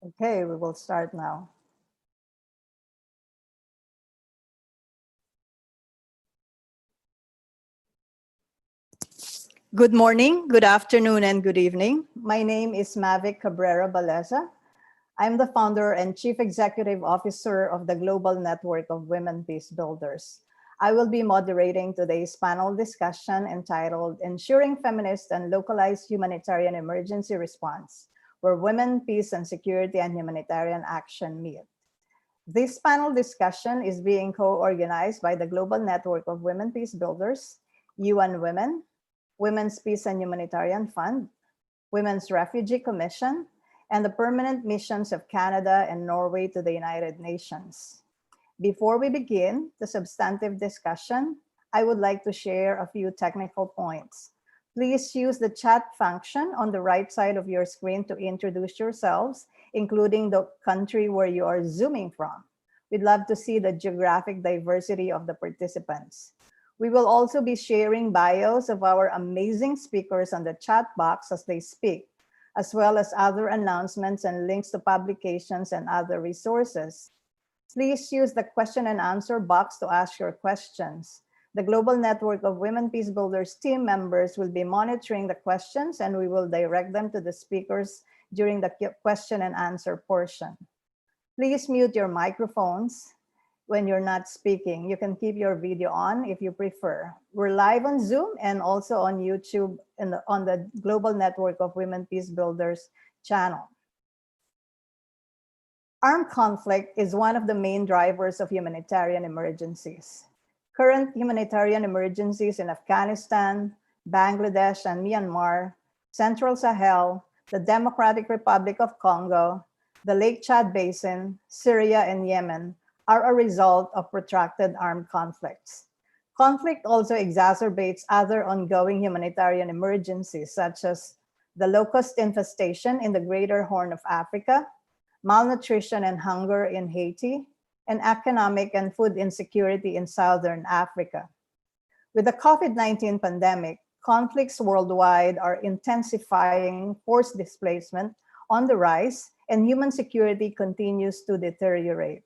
Okay, we will start now. Good morning, good afternoon, and good evening. My name is Mavic Cabrera Baleza. I'm the founder and chief executive officer of the Global Network of Women Peace Builders. I will be moderating today's panel discussion entitled Ensuring Feminist and Localized Humanitarian Emergency Response, where women, peace and security and humanitarian action meet. This panel discussion is being co-organized by the Global Network of Women Peace Builders, UN Women, Women's Peace and Humanitarian Fund, Women's Refugee Commission, and the permanent missions of Canada and Norway to the United Nations. Before we begin the substantive discussion, I would like to share a few technical points. Please use the chat function on the right side of your screen to introduce yourselves, including the country where you are Zooming from. We'd love to see the geographic diversity of the participants. We will also be sharing bios of our amazing speakers on the chat box as they speak, as well as other announcements and links to publications and other resources. Please use the question and answer box to ask your questions. The Global Network of Women Peace Builders team members will be monitoring the questions and we will direct them to the speakers during the question and answer portion. Please mute your microphones when you're not speaking. You can keep your video on if you prefer. We're live on Zoom and also on YouTube and on the Global Network of Women Peace Builders channel. Armed conflict is one of the main drivers of humanitarian emergencies. Current humanitarian emergencies in Afghanistan, Bangladesh and Myanmar, Central Sahel, the Democratic Republic of Congo, the Lake Chad Basin, Syria and Yemen are a result of protracted armed conflicts. Conflict also exacerbates other ongoing humanitarian emergencies such as the locust infestation in the Greater Horn of Africa, malnutrition and hunger in Haiti, and economic and food insecurity in Southern Africa. With the COVID-19 pandemic, conflicts worldwide are intensifying, forced displacement on the rise, and human security continues to deteriorate.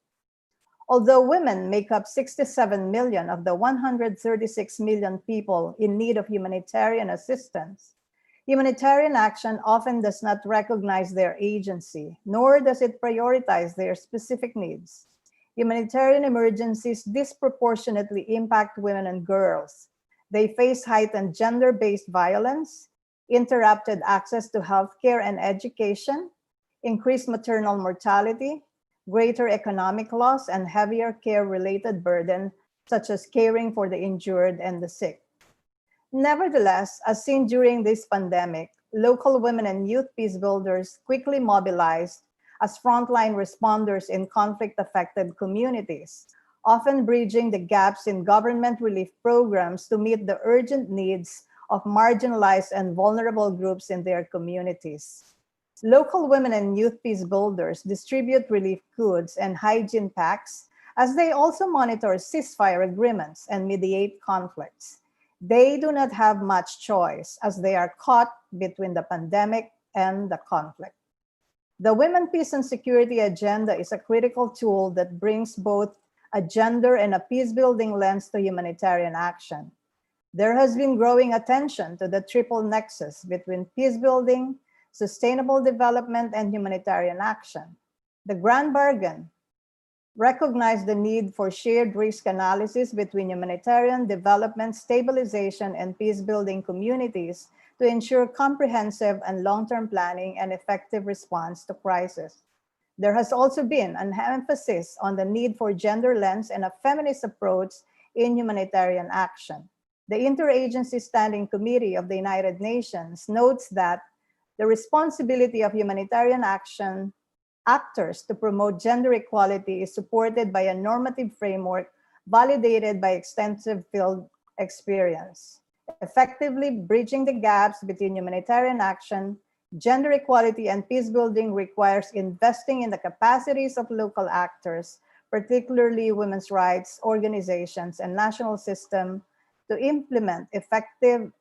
Although women make up 67 million of the 136 million people in need of humanitarian assistance, humanitarian action often does not recognize their agency, nor does it prioritize their specific needs. Humanitarian emergencies disproportionately impact women and girls. They face heightened gender-based violence, interrupted access to healthcare and education, increased maternal mortality, greater economic loss, and heavier care-related burden, such as caring for the injured and the sick. Nevertheless, as seen during this pandemic, local women and youth peace builders quickly mobilized as frontline responders in conflict-affected communities, often bridging the gaps in government relief programs to meet the urgent needs of marginalized and vulnerable groups in their communities. Local women and youth peace builders distribute relief goods and hygiene packs as they also monitor ceasefire agreements and mediate conflicts. They do not have much choice as they are caught between the pandemic and the conflict. The Women, Peace and Security agenda is a critical tool that brings both a gender and a peace-building lens to humanitarian action. There has been growing attention to the triple nexus between peace-building, sustainable development, and humanitarian action. The Grand Bargain recognized the need for shared risk analysis between humanitarian development, stabilization, and peace-building communities to ensure comprehensive and long-term planning and effective response to crisis. There has also been an emphasis on the need for gender lens and a feminist approach in humanitarian action. The Interagency Standing Committee of the United Nations notes that the responsibility of humanitarian action actors to promote gender equality is supported by a normative framework validated by extensive field experience. Effectively bridging the gaps between humanitarian action, gender equality, and peace building requires investing in the capacities of local actors, particularly women's rights organizations and national systems, to implement effective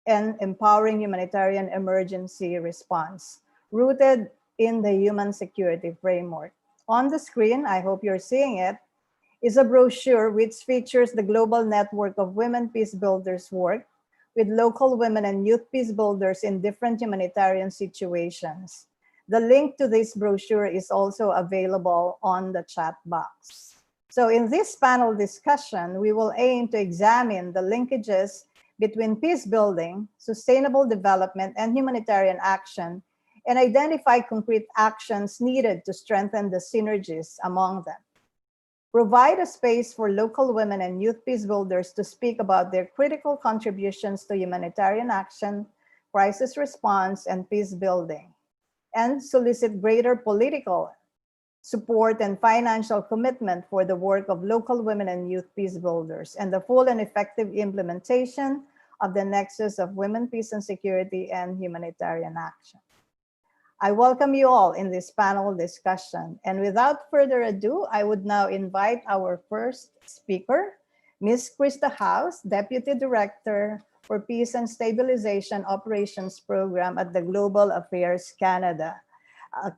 and empowering humanitarian emergency response, rooted in the Human Security Framework. On the screen, I hope you're seeing it, is a brochure which features the global network of women peace builders' work with local women and youth peace builders in different humanitarian situations. The link to this brochure is also available on the chat box. So in this panel discussion, we will aim to examine the linkages between peace building, sustainable development, and humanitarian action, and identify concrete actions needed to strengthen the synergies among them. Provide a space for local women and youth peace builders to speak about their critical contributions to humanitarian action, crisis response, and peace building, and solicit greater political support and financial commitment for the work of local women and youth peace builders and the full and effective implementation of the nexus of women, peace and security and humanitarian action. I welcome you all in this panel discussion. And without further ado, I would now invite our first speaker, Ms. Krista House, Deputy Director for Peace and Stabilization Operations Program at the Global Affairs Canada.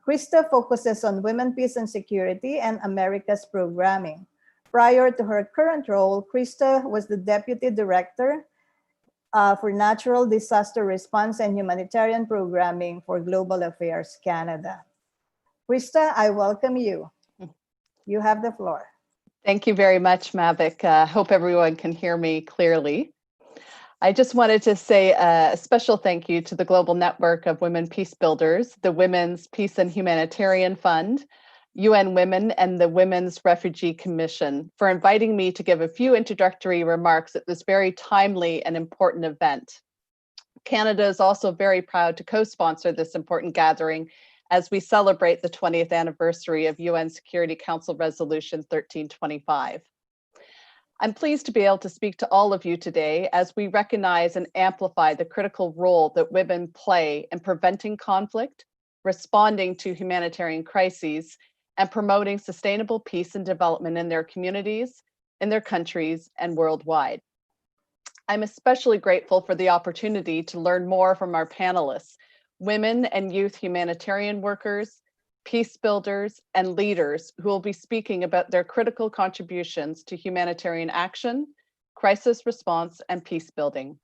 Krista focuses on women, peace and security and Americas programming. Prior to her current role, Krista was the Deputy Director for Natural Disaster Response and Humanitarian Programming for Global Affairs Canada. Krista, I welcome you. You have the floor. Thank you very much, Mavic. Hope everyone can hear me clearly. I just wanted to say a special thank you to the Global Network of Women Peace Builders, the Women's Peace and Humanitarian Fund, UN Women, and the Women's Refugee Commission for inviting me to give a few introductory remarks at this very timely and important event. Canada is also very proud to co-sponsor this important gathering as we celebrate the 20th anniversary of UN Security Council Resolution 1325. I'm pleased to be able to speak to all of you today as we recognize and amplify the critical role that women play in preventing conflict, responding to humanitarian crises, and promoting sustainable peace and development in their communities, in their countries, and worldwide. I'm especially grateful for the opportunity to learn more from our panelists, women and youth humanitarian workers, peace builders, and leaders who will be speaking about their critical contributions to humanitarian action, crisis response, and peace building.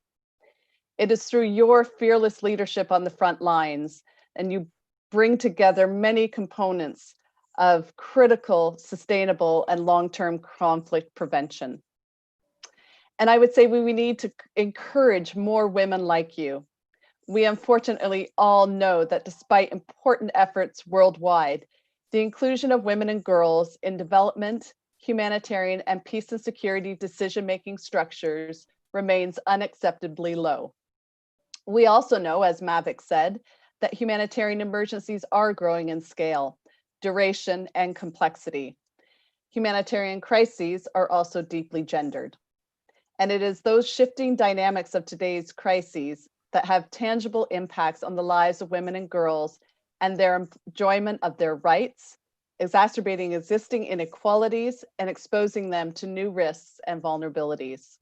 It is through your fearless leadership on the front lines, and you bring together many components of critical, sustainable, and long-term conflict prevention. And I would say we need to encourage more women like you. We unfortunately all know that despite important efforts worldwide, the inclusion of women and girls in development, humanitarian, and peace and security decision-making structures remains unacceptably low. We also know, as Mavic said, that humanitarian emergencies are growing in scale, duration, and complexity. Humanitarian crises are also deeply gendered. And it is those shifting dynamics of today's crises that have tangible impacts on the lives of women and girls and their enjoyment of their rights, exacerbating existing inequalities and exposing them to new risks and vulnerabilities.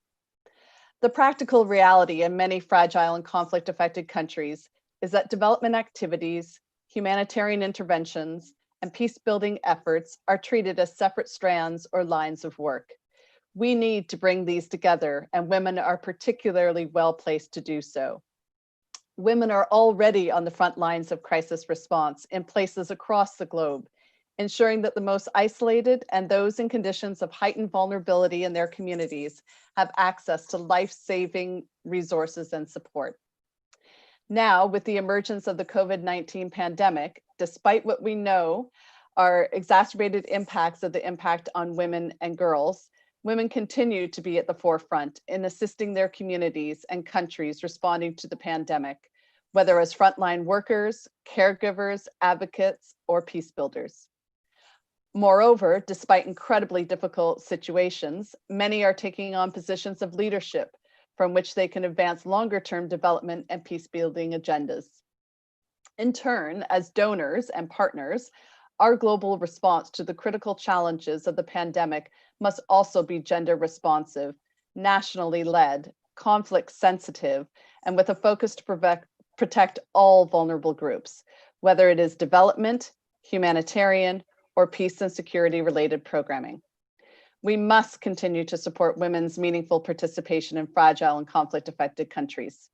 The practical reality in many fragile and conflict-affected countries is that development activities, humanitarian interventions, and peace-building efforts are treated as separate strands or lines of work. We need to bring these together, and women are particularly well placed to do so. Women are already on the front lines of crisis response in places across the globe, ensuring that the most isolated and those in conditions of heightened vulnerability in their communities have access to life-saving resources and support. Now, with the emergence of the COVID-19 pandemic, despite what we know are exacerbated impacts of the impact on women and girls, women continue to be at the forefront in assisting their communities and countries responding to the pandemic, whether as frontline workers, caregivers, advocates, or peace builders. Moreover, despite incredibly difficult situations, many are taking on positions of leadership from which they can advance longer-term development and peace-building agendas. In turn, as donors and partners, our global response to the critical challenges of the pandemic must also be gender responsive, nationally led, conflict sensitive, and with a focus to protect all vulnerable groups, whether it is development, humanitarian, or peace and security related programming. We must continue to support women's meaningful participation in fragile and conflict affected countries.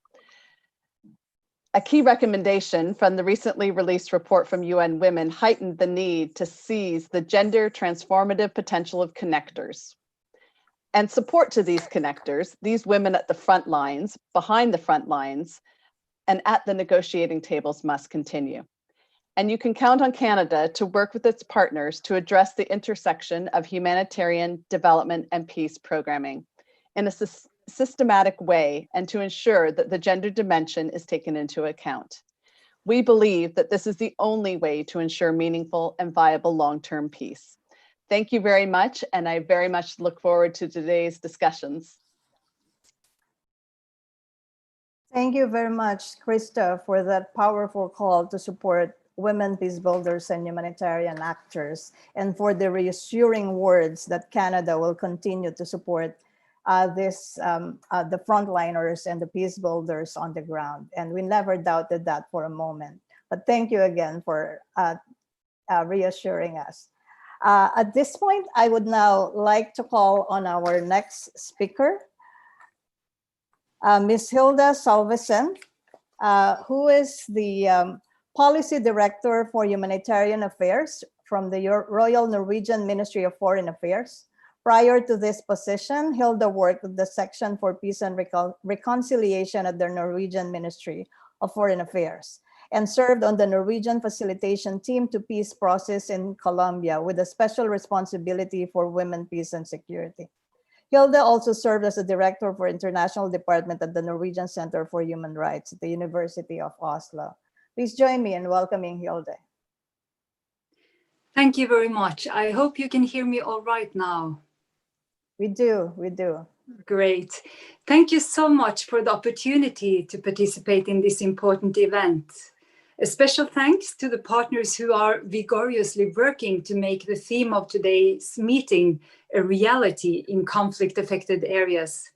A key recommendation from the recently released report from UN Women heightened the need to seize the gender transformative potential of connectors. And support to these connectors, these women at the front lines, behind the front lines, and at the negotiating tables must continue. And you can count on Canada to work with its partners to address the intersection of humanitarian, development, and peace programming in a systematic way and to ensure that the gender dimension is taken into account. We believe that this is the only way to ensure meaningful and viable long-term peace. Thank you very much, and I very much look forward to today's discussions. Thank you very much, Krista, for that powerful call to support women peace builders and humanitarian actors, and for the reassuring words that Canada will continue to support the frontliners and the peace builders on the ground. And we never doubted that for a moment. But thank you again for reassuring us. At this point, I would now like to call on our next speaker, Ms. Hilda Salvesen, who is the Policy Director for Humanitarian Affairs from the Royal Norwegian Ministry of Foreign Affairs. Prior to this position, Hilda worked with the Section for Peace and Reconciliation at the Norwegian Ministry of Foreign Affairs and served on the Norwegian facilitation team to peace process in Colombia with a special responsibility for women, peace, and security. Hilda also served as a director for international department at the Norwegian Center for Human Rights at the University of Oslo. Please join me in welcoming Hilda. Thank you very much. I hope you can hear me all right now. We do. Great. Thank you so much for the opportunity to participate in this important event. A special thanks to the partners who are vigorously working to make the theme of today's meeting a reality in conflict-affected areas.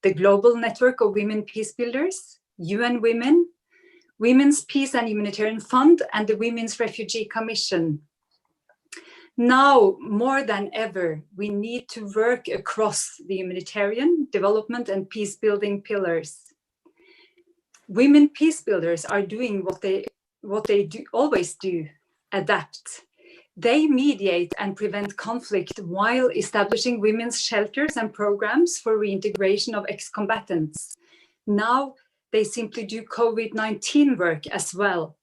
The Global Network of Women Peace Builders, UN Women, Women's Peace and Humanitarian Fund, and the Women's Refugee Commission. Now, more than ever, we need to work across the humanitarian, development, and peace-building pillars. Women peace builders are doing what they always do, adapt. They mediate and prevent conflict while establishing women's shelters and programs for reintegration of ex-combatants. Now, they simply do COVID-19 work as well.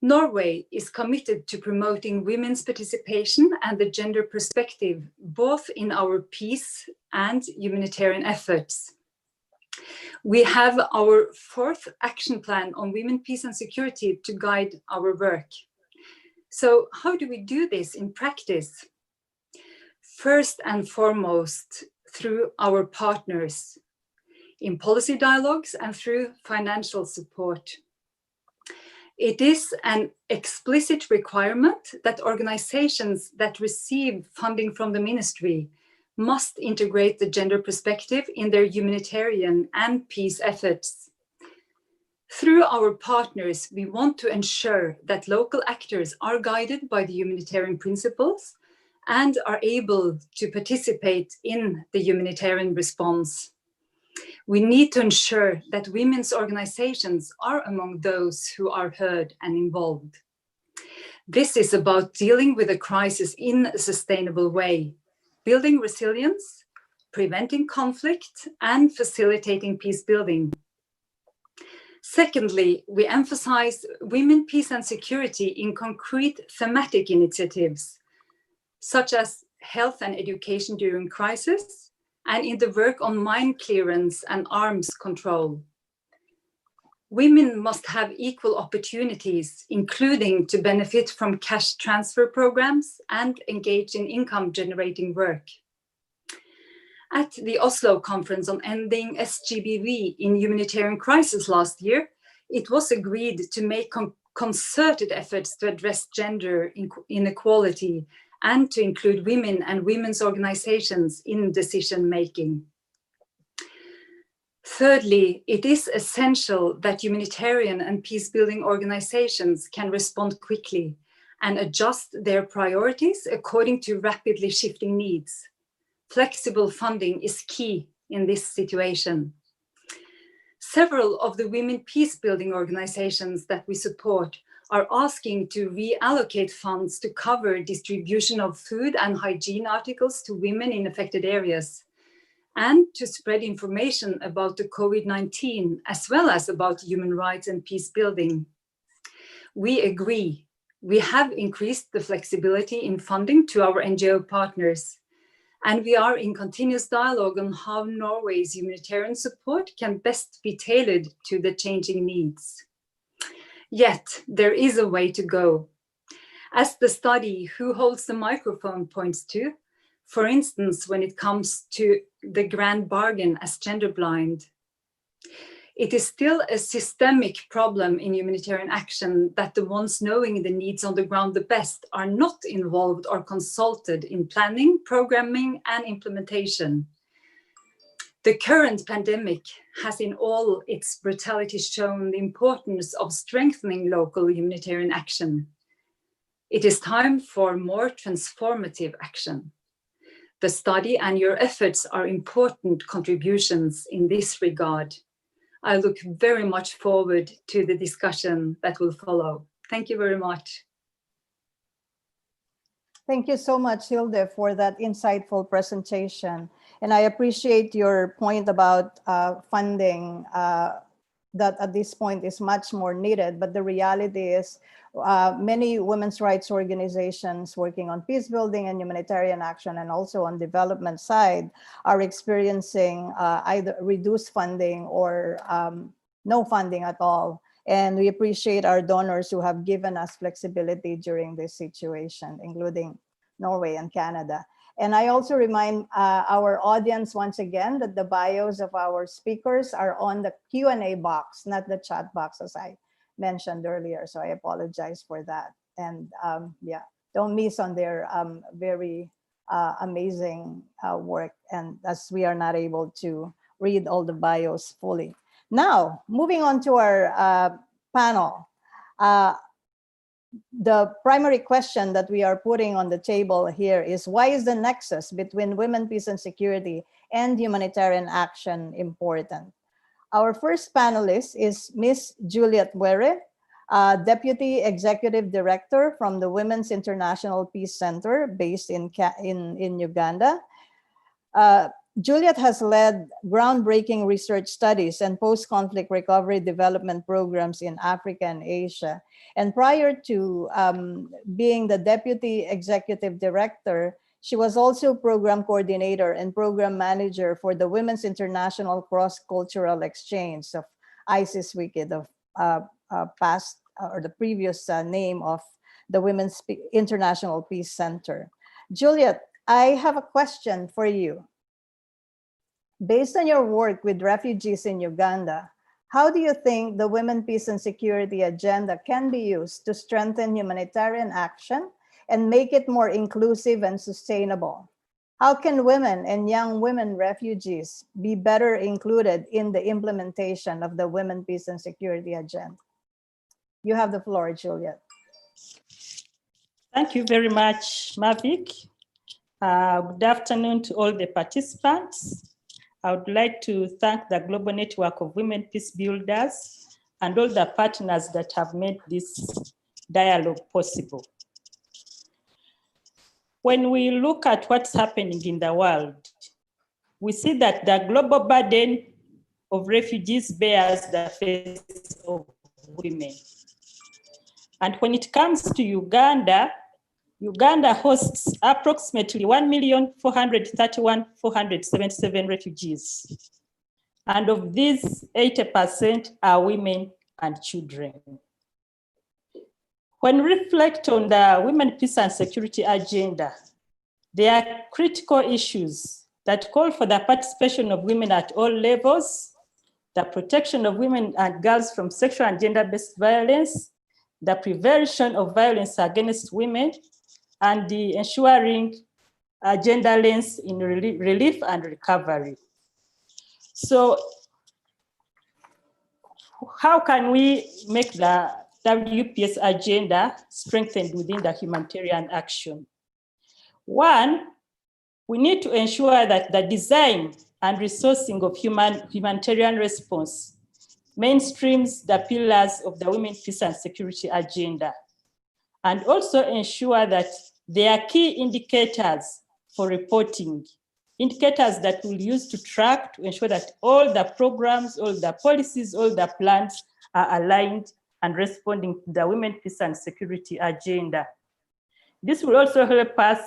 Norway is committed to promoting women's participation and the gender perspective, both in our peace and humanitarian efforts. We have our 4th action plan on women, peace and security to guide our work. So how do we do this in practice? First and foremost, through our partners, in policy dialogues and through financial support. It is an explicit requirement that organizations that receive funding from the ministry must integrate the gender perspective in their humanitarian and peace efforts. Through our partners, we want to ensure that local actors are guided by the humanitarian principles and are able to participate in the humanitarian response. We need to ensure that women's organizations are among those who are heard and involved. This is about dealing with a crisis in a sustainable way, building resilience, preventing conflict, and facilitating peace building. Secondly, we emphasize women, peace and security in concrete thematic initiatives, such as health and education during crisis, and in the work on mine clearance and arms control. Women must have equal opportunities, including to benefit from cash transfer programs and engage in income-generating work. At the Oslo conference on ending SGBV in humanitarian crisis last year, it was agreed to make concerted efforts to address gender inequality and to include women and women's organizations in decision-making. Thirdly, it is essential that humanitarian and peace-building organizations can respond quickly and adjust their priorities according to rapidly shifting needs. Flexible funding is key in this situation. Several of the women peace-building organizations that we support are asking to reallocate funds to cover distribution of food and hygiene articles to women in affected areas, and to spread information about the COVID-19, as well as about human rights and peace building. We agree. We have increased the flexibility in funding to our NGO partners, and we are in continuous dialogue on how Norway's humanitarian support can best be tailored to the changing needs. Yet, there is a way to go. As the study Who Holds the Microphone points to, for instance, when it comes to the grand bargain as gender blind, it is still a systemic problem in humanitarian action that the ones knowing the needs on the ground the best are not involved or consulted in planning, programming, and implementation. The current pandemic has in all its brutality shown the importance of strengthening local humanitarian action. It is time for more transformative action. The study and your efforts are important contributions in this regard. I look very much forward to the discussion that will follow. Thank you very much. Thank you so much, Hilde, for that insightful presentation. And I appreciate your point about funding that at this point is much more needed. But the reality is many women's rights organizations working on peace building and humanitarian action and also on development side are experiencing either reduced funding or no funding at all. And we appreciate our donors who have given us flexibility during this situation, including Norway and Canada. And I also remind our audience once again that the bios of our speakers are on the Q&A box, not the chat box as I mentioned earlier. So I apologize for that. And yeah, don't miss on their very amazing work, and as we are not able to read all the bios fully. Now, moving on to our panel. The primary question that we are putting on the table here is, why is the nexus between women, peace, and security and humanitarian action important? Our first panelist is Ms. Juliet Were, Deputy Executive Director from the Women's International Peace Center based in Uganda. Juliet has led groundbreaking research studies and post-conflict recovery development programs in Africa and Asia. And prior to being the Deputy Executive Director, she was also Program Coordinator and Program Manager for the Women's International Cross-Cultural Exchange of ISIS Wiki, the past or the previous name of the Women's International Peace Center. Juliet, I have a question for you. Based on your work with refugees in Uganda, how do you think the Women, Peace, and Security agenda can be used to strengthen humanitarian action and make it more inclusive and sustainable? How can women and young women refugees be better included in the implementation of the Women, Peace, and Security agenda? You have the floor, Juliet. Thank you very much, Mavic. Good afternoon to all the participants. I would like to thank the Global Network of Women Peace Builders and all the partners that have made this dialogue possible. When we look at what's happening in the world, we see that the global burden of refugees bears the face of women. And when it comes to Uganda, Uganda hosts approximately 1,431,477 refugees. And of these, 80% are women and children. When we reflect on the Women, Peace, and Security agenda, there are critical issues that call for the participation of women at all levels, the protection of women and girls from sexual and gender-based violence, the prevention of violence against women, and the ensuring gender lens in relief and recovery. So how can we make the WPS agenda strengthened within the humanitarian action? One, we need to ensure that the design and resourcing of humanitarian response mainstreams the pillars of the Women, Peace and Security agenda, and also ensure that there are key indicators for reporting, indicators that we'll use to track to ensure that all the programs, all the policies, all the plans are aligned and responding to the Women, Peace and Security agenda. This will also help us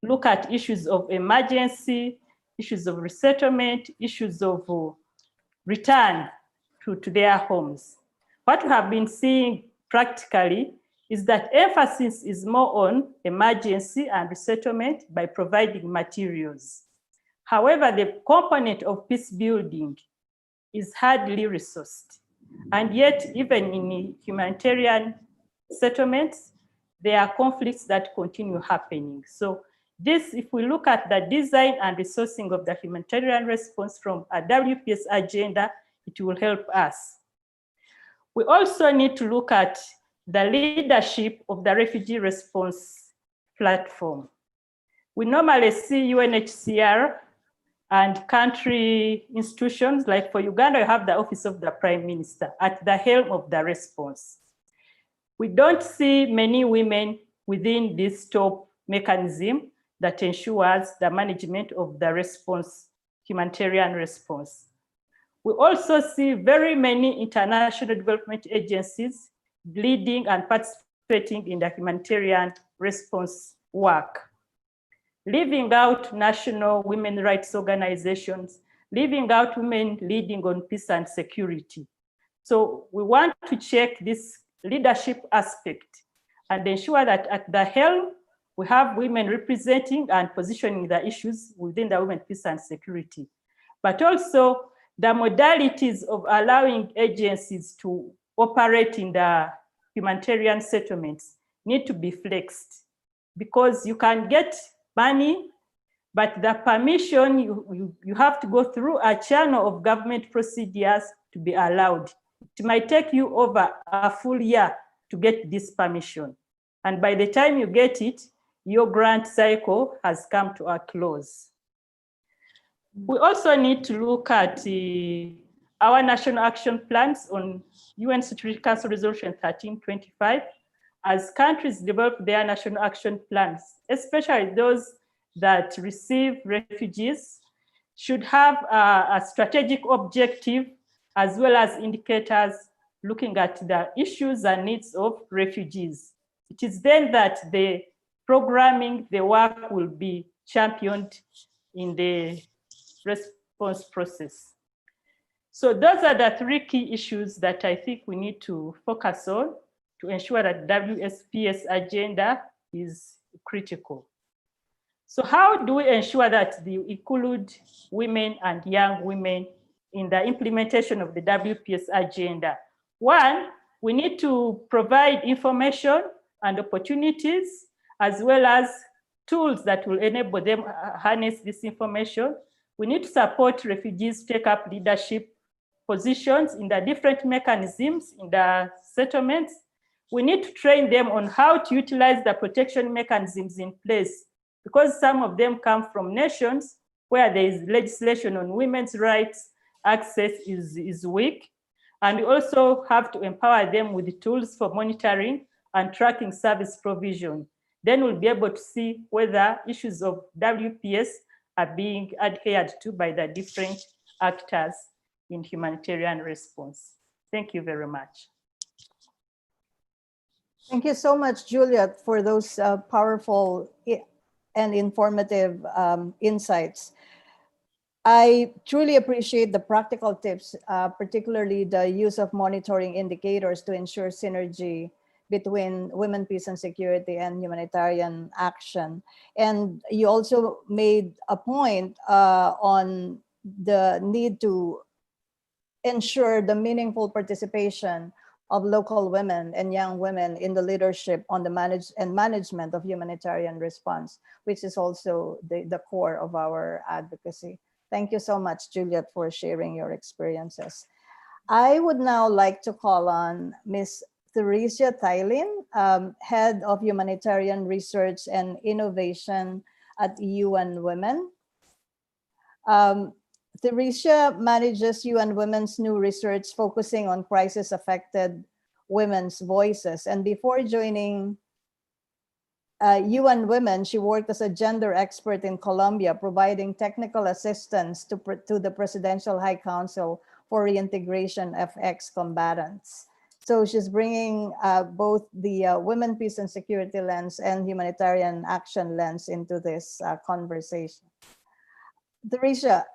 look at issues of emergency, issues of resettlement, issues of return to their homes. What we have been seeing practically is that emphasis is more on emergency and resettlement by providing materials. However, the component of peace building is hardly resourced. And yet, even in humanitarian settlements, there are conflicts that continue happening. So this, if we look at the design and resourcing of the humanitarian response from a WPS agenda, it will help us. We also need to look at the leadership of the refugee response platform. We normally see UNHCR and country institutions, like for Uganda, you have the Office of the Prime Minister at the helm of the response. We don't see many women within this top mechanism that ensures the management of the response, humanitarian response. We also see very many international development agencies leading and participating in the humanitarian response work, leaving out national women rights organizations, leaving out women leading on peace and security. So we want to check this leadership aspect and ensure that at the helm, we have women representing and positioning the issues within the Women, Peace and Security. But also the modalities of allowing agencies to operate in the humanitarian settlements need to be flexed, because you can get money, but the permission, you have to go through a channel of government procedures to be allowed. It might take you over a full year to get this permission. And by the time you get it, your grant cycle has come to a close. We also need to look at our national action plans on UN Security Council Resolution 1325 as countries develop their national action plans, especially those that receive refugees, should have a strategic objective as well as indicators looking at the issues and needs of refugees. It is then that the programming, the work will be championed in the response process. So those are the three key issues that I think we need to focus on to ensure that WPS agenda is critical. So how do we ensure that we include women and young women in the implementation of the WPS agenda? One, we need to provide information and opportunities, as well as tools that will enable them harness this information. We need to support refugees take up leadership positions in the different mechanisms in the settlements. We need to train them on how to utilize the protection mechanisms in place, because some of them come from nations where there is legislation on women's rights, access is weak. And we also have to empower them with the tools for monitoring and tracking service provision. Then we'll be able to see whether issues of WPS are being adhered to by the different actors in humanitarian response. Thank you very much. Thank you so much, Juliet, for those powerful and informative insights. I truly appreciate the practical tips, particularly the use of monitoring indicators to ensure synergy between women, peace and security and humanitarian action. And you also made a point on the need to ensure the meaningful participation of local women and young women in the leadership on the management of humanitarian response, which is also the core of our advocacy. Thank you so much, Juliet, for sharing your experiences. I would now like to call on Ms. Theresia Thylin, Head of Humanitarian Research and Innovation at UN Women. Theresia manages UN Women's new research focusing on crisis-affected women's voices. And before joining UN Women, she worked as a gender expert in Colombia, providing technical assistance to the Presidential High Council for Reintegration of Ex-Combatants. So she's bringing both the women, peace and security lens and humanitarian action lens into this conversation. Theresia,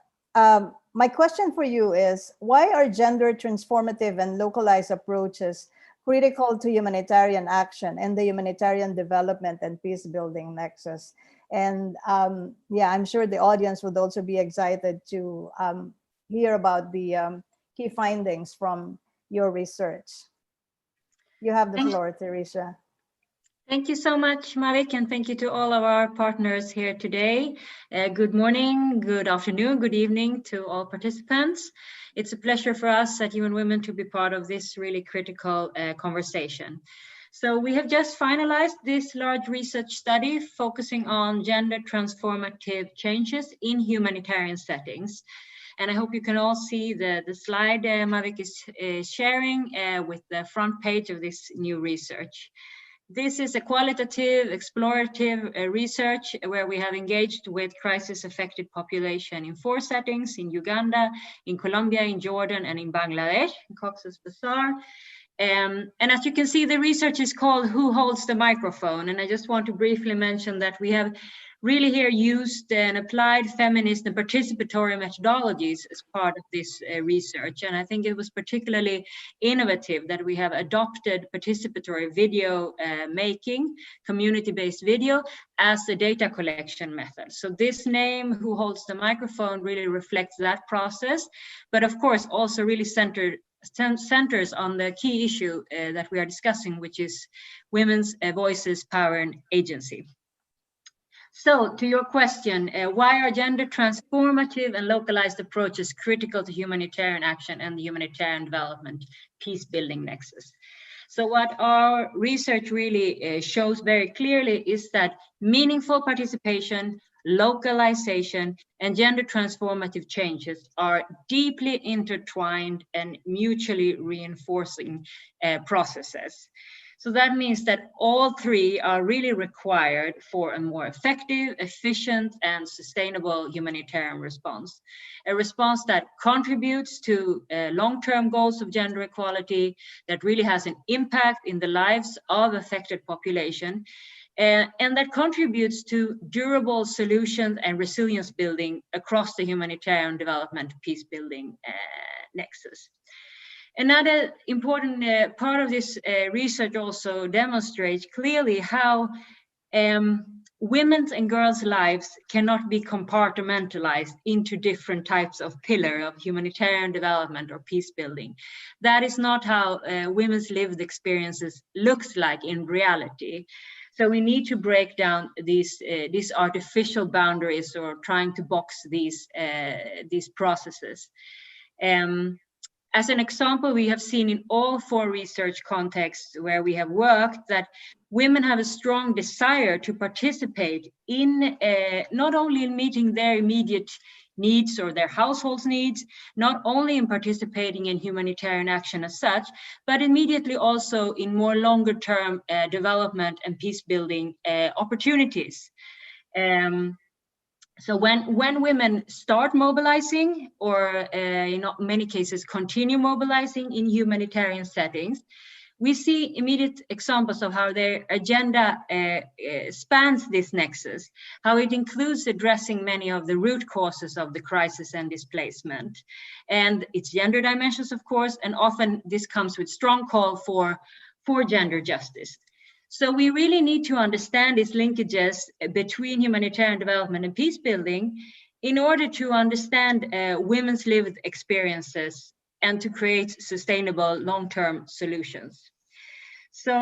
my question for you is, why are gender transformative and localized approaches critical to humanitarian action and the humanitarian development and peace building nexus? And yeah, I'm sure the audience would also be excited to hear about the key findings from your research. You have the floor, Theresia. Thank you so much, Mavic, and thank you to all of our partners here today. Good morning, good afternoon, good evening to all participants. It's a pleasure for us at UN Women to be part of this really critical conversation. So we have just finalized this large research study focusing on gender transformative changes in humanitarian settings. And I hope you can all see the slide Mavic is sharing with the front page of this new research. This is a qualitative, explorative research where we have engaged with crisis-affected population in 4 settings: in Uganda, in Colombia, in Jordan, and in Bangladesh, in Cox's Bazar. And as you can see, the research is called "Who Holds the Microphone?" And I just want to briefly mention that we have really here used and applied feminist and participatory methodologies as part of this research. And I think it was particularly innovative that we have adopted participatory video making, community-based video, as a data collection method. So this name, Who Holds the Microphone, really reflects that process, but of course also really centers on the key issue that we are discussing, which is women's voices, power, and agency. So to your question, why are gender transformative and localized approaches critical to humanitarian action and the humanitarian development peace building nexus? So what our research really shows very clearly is that meaningful participation, localization, and gender transformative changes are deeply intertwined and mutually reinforcing processes. So that means that all 3 are really required for a more effective, efficient, and sustainable humanitarian response. A response that contributes to long-term goals of gender equality, that really has an impact in the lives of affected population, and that contributes to durable solutions and resilience building across the humanitarian development peace building nexus. Another important part of this research also demonstrates clearly how women's and girls' lives cannot be compartmentalized into different types of pillars of humanitarian development or peace building. That is not how women's lived experiences looks like in reality. So we need to break down these artificial boundaries, or trying to box these processes. As an example, we have seen in all 4 research contexts where we have worked that women have a strong desire to participate in not only in meeting their immediate needs or their household's needs, not only in participating in humanitarian action as such, but immediately also in more longer term development and peace building opportunities. So when women start mobilizing, or in many cases continue mobilizing in humanitarian settings, we see immediate examples of how their agenda spans this nexus, how it includes addressing many of the root causes of the crisis and displacement, and its gender dimensions, of course, and often this comes with strong call for gender justice. So we really need to understand these linkages between humanitarian development and peace building in order to understand women's lived experiences and to create sustainable long-term solutions. So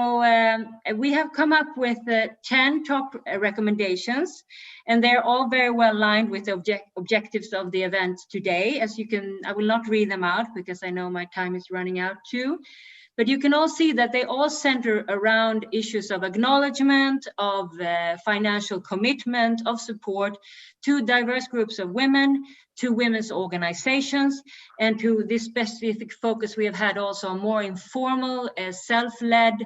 we have come up with 10 top recommendations, and they're all very well aligned with the objectives of the event today. As you can, I will not read them out because I know my time is running out too. But you can all see that they all center around issues of acknowledgement, of financial commitment, of support to diverse groups of women, to women's organizations, and to this specific focus we have had also on more informal, self-led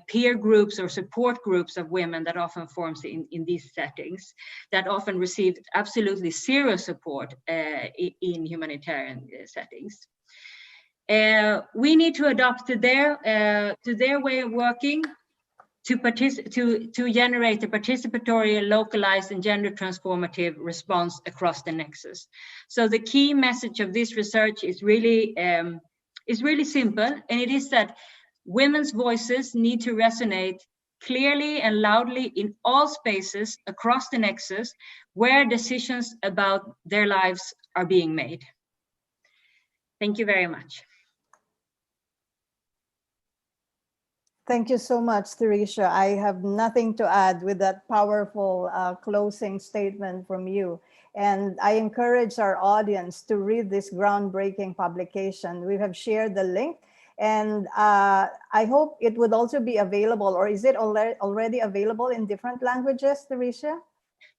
peer groups or support groups of women that often forms in these settings, that often receive absolutely zero support in humanitarian settings. We need to adopt to their way of working to generate a participatory, localized, and gender transformative response across the nexus. So the key message of this research is really simple, and it is that women's voices need to resonate clearly and loudly in all spaces across the nexus where decisions about their lives are being made. Thank you very much. Thank you so much, Theresia. I have nothing to add with that powerful closing statement from you. And I encourage our audience to read this groundbreaking publication. We have shared the link, and I hope it would also be available, or is it already available in different languages, Theresia?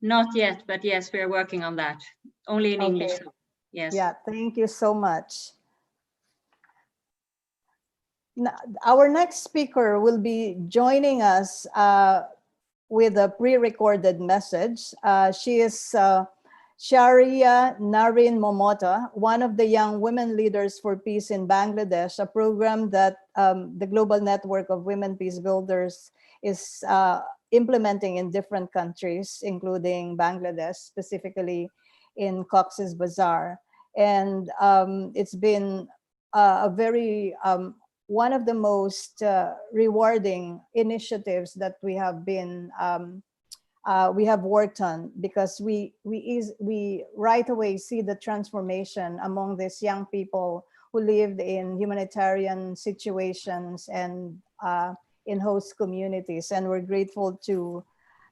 Not yet, but yes, we are working on that. Only in English. Yes. Yeah, thank you so much. Now, our next speaker will be joining us with a pre-recorded message. She is Sharia Nareen Momota, one of the Young Women Leaders for Peace in Bangladesh, a program that the Global Network of Women Peace Builders is implementing in different countries, including Bangladesh, specifically in Cox's Bazar. And it's been a very one of the most rewarding initiatives that we have been we have worked on, because we right away see the transformation among these young people who lived in humanitarian situations and in host communities. And we're grateful to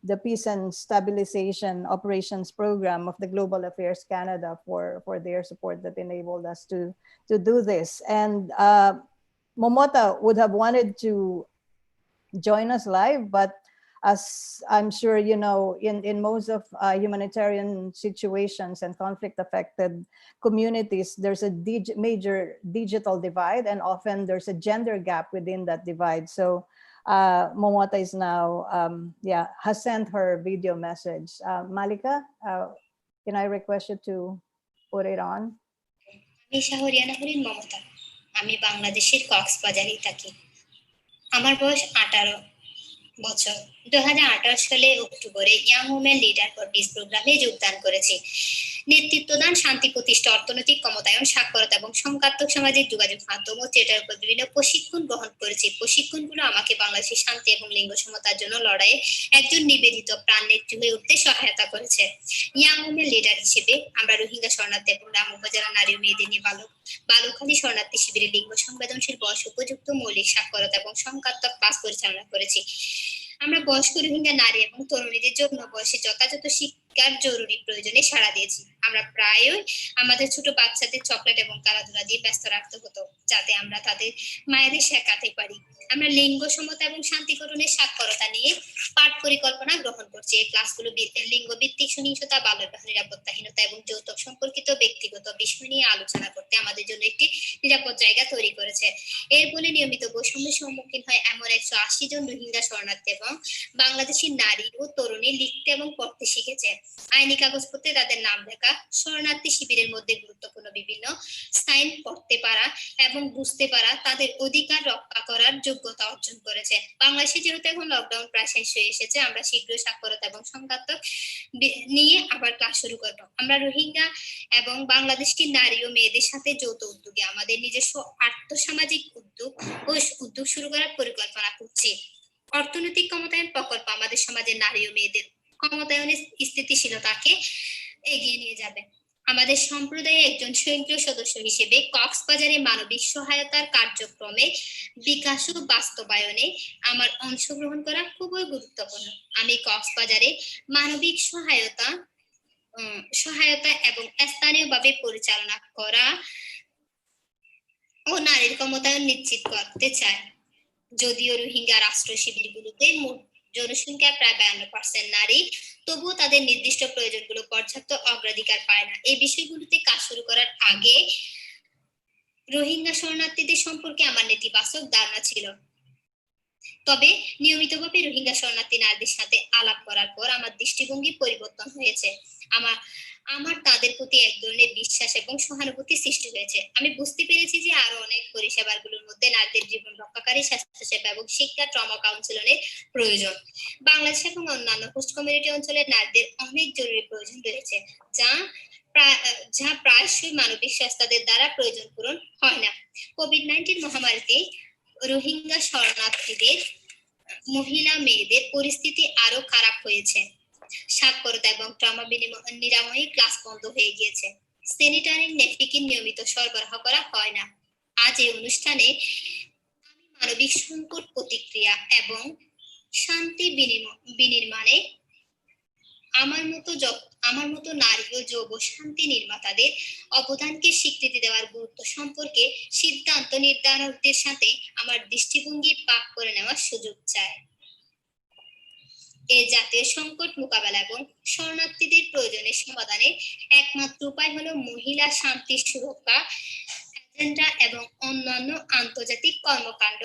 the Peace and Stabilization Operations Program of the Global Affairs Canada for their support that enabled us to do this. And Momota would have wanted to join us live, but as I'm sure you know, in most of humanitarian situations and conflict-affected communities, there's a major digital divide, and often there's a gender gap within that divide. So Momota is now, has sent her video message. Malika, can I request you to put it on? আমি বাংলাদেশের কক্সবাজারেই থাকি। আমার বয়স 18 বছর। 2018 সালে অক্টোবরে young women leader for piece প্রোগ্রামে যোগদান করেছি। নেতৃত্বদান, শান্তি প্রতিষ্ঠা, অর্থনৈতিক ক্ষমতায়ন, সাক্ষরতা এবং সংঘাতক সামাজিক যোগাযোগ মাধ্যম ও থিয়েটার উপর বিভিন্ন প্রশিক্ষণ গ্রহণ করেছি। প্রশিক্ষণগুলো আমাকে বাংলাদেশের শান্তি এবং লিঙ্গ সমতার জন্য লড়াইয়ে একজন নিবেদিত প্রাণনেত্রী হয়ে উঠতে সহায়তা করেছে। ইয়াং ওমেন লিডার হিসেবে আমরা রোহিঙ্গা শরণার্থী এবং গ্রাম উপজেলা নারী ও মেয়েদের নিয়ে বালুখালী শরণার্থী শিবিরে লিঙ্গ সংবেদনশীল বয়স উপযুক্ত মৌলিক সাক্ষরতা এবং সংঘাতক ক্লাস পরিচালনা করেছি। আমরা বয়স্ক রোহিঙ্গা নারী এবং তরুণীদের যৌন বয়সে যথাযথ শিক্ষার জরুরি প্রয়োজনে সাড়া দিয়েছি। আমরা প্রায়ই আমাদের ছোট বাচ্চাদের চকলেট এবং খেলাধুলা দিয়ে ব্যস্ত রাখতে হতো, যাতে আমরা তাদের মায়েদের শেখাতে পারি। আমরা লিঙ্গ সমতা এবং শান্তিকরণের সাক্ষরতা নিয়ে পাঠ পরিকল্পনা গ্রহণ করছি। এই ক্লাসগুলো লিঙ্গ ভিত্তিক সহিংসতা, বাল্যবিবাহ, নিরাপত্তাহীনতা এবং যৌতুক সম্পর্কিত ব্যক্তিগত বিষয় নিয়ে আলোচনা করতে আমাদের জন্য একটি নিরাপদ জায়গা তৈরি করেছে। এর ফলে নিয়মিত বৈষম্যের সম্মুখীন হয় এমন 180 জন রোহিঙ্গা শরণার্থী এবং বাংলাদেশি নারী ও তরুণী লিখতে এবং পড়তে শিখেছে। আইনি কাগজপত্রে তাদের নাম লেখা, শরণার্থী শিবিরের মধ্যে গুরুত্বপূর্ণ বিভিন্ন সাইন পড়তে পারা এবং বুঝতে পারা, তাদের অধিকার রক্ষা করার যোগ্যতা অর্জন করেছে। বাংলাদেশে যেহেতু এখন লকডাউন প্রায় শেষ হয়ে এসেছে, আমরা শীঘ্রই সাক্ষরতা এবং সংঘাতক নিয়ে আবার ক্লাস শুরু করব। আমরা রোহিঙ্গা এবং বাংলাদেশি নারী ও মেয়েদের সাথে যৌথ উদ্যোগে আমাদের নিজস্ব আর্থসামাজিক উদ্যোগ শুরু করার পরিকল্পনা করছি। অর্থনৈতিক ক্ষমতায়ন প্রকল্প আমাদের সমাজের নারী ও মেয়েদের ক্ষমতায়নের স্থিতিশীলতাকে এগিয়ে নিয়ে যাবে। আমাদের সম্প্রদায়ে একজন সক্রিয় সদস্য হিসেবে কক্সবাজারে মানবিক সহায়তার কার্যক্রমে বিকাশ ও বাস্তবায়নে আমার অংশগ্রহণ করা খুবই গুরুত্বপূর্ণ। আমি কক্সবাজারে মানবিক সহায়তা এবং স্থানীয়ভাবে পরিচালনা করা ও নারীর ক্ষমতায়ন নিশ্চিত করতে চাই। যদিও রোহিঙ্গা রাষ্ট্র শিবিরগুলোতে মোট জনসংখ্যা প্রায় 52% নারী, তবুও তাদের নির্দিষ্ট প্রয়োজনগুলো পর্যাপ্ত অগ্রাধিকার পায় না। এই বিষয়গুলোতে কাজ শুরু করার আগে রোহিঙ্গা শরণার্থীদের সম্পর্কে আমার নেতিবাচক ধারণা ছিল। তবে নিয়মিতভাবে রোহিঙ্গা শরণার্থী নারীদের সাথে আলাপ করার পর আমার দৃষ্টিভঙ্গি পরিবর্তন হয়েছে। আমার তাদের প্রতি এক ধরনের বিশ্বাস এবং সহানুভূতি সৃষ্টি হয়েছে। আমি বুঝতে পেরেছি যে আরো অনেক পরিষেবাগুলোর মধ্যে নারীদের জীবন রক্ষাকারী স্বাস্থ্যসেবা এবং শিক্ষা, ট্রমা কাউন্সিলিংয়ের প্রয়োজন। বাংলাদেশ এবং অন্যান্য হোস্ট কমিউনিটি অঞ্চলে নারীদের অনেক জরুরি প্রয়োজন রয়েছে, যা প্রায়শই মানবিক সংস্থাদের দ্বারা প্রয়োজন পূরণ হয় না। কোভিড-19 মহামারীতে রোহিঙ্গা শরণার্থীদের মহিলা মেয়েদের পরিস্থিতি আরো খারাপ হয়েছে। সাক্ষরতা এবং ট্রমা নিরাময়ী ক্লাস বন্ধ হয়ে গিয়েছে। স্যানিটারি ন্যাপকিন নিয়মিত সরবরাহ করা হয় না। আজ এই অনুষ্ঠানে আমি মানবিক সংকট প্রতিক্রিয়া এবং শান্তি বিনির্মাণে আমার মতো নারী ও যৌব শান্তি নির্মাতাদের অবদানকে স্বীকৃতি দেওয়ার গুরুত্ব সম্পর্কে সিদ্ধান্ত নির্ধারকদের সাথে আমার দৃষ্টিভঙ্গি ভাগ করে নেওয়ার সুযোগ চাই। এই জাতীয় সংকট মোকাবেলা এবং শরণার্থীদের প্রয়োজনের সমাধানে একমাত্র উপায় হলো মহিলা শান্তি সুরক্ষা এজেন্ডা এবং অন্যান্য আন্তর্জাতিক কর্মকাণ্ড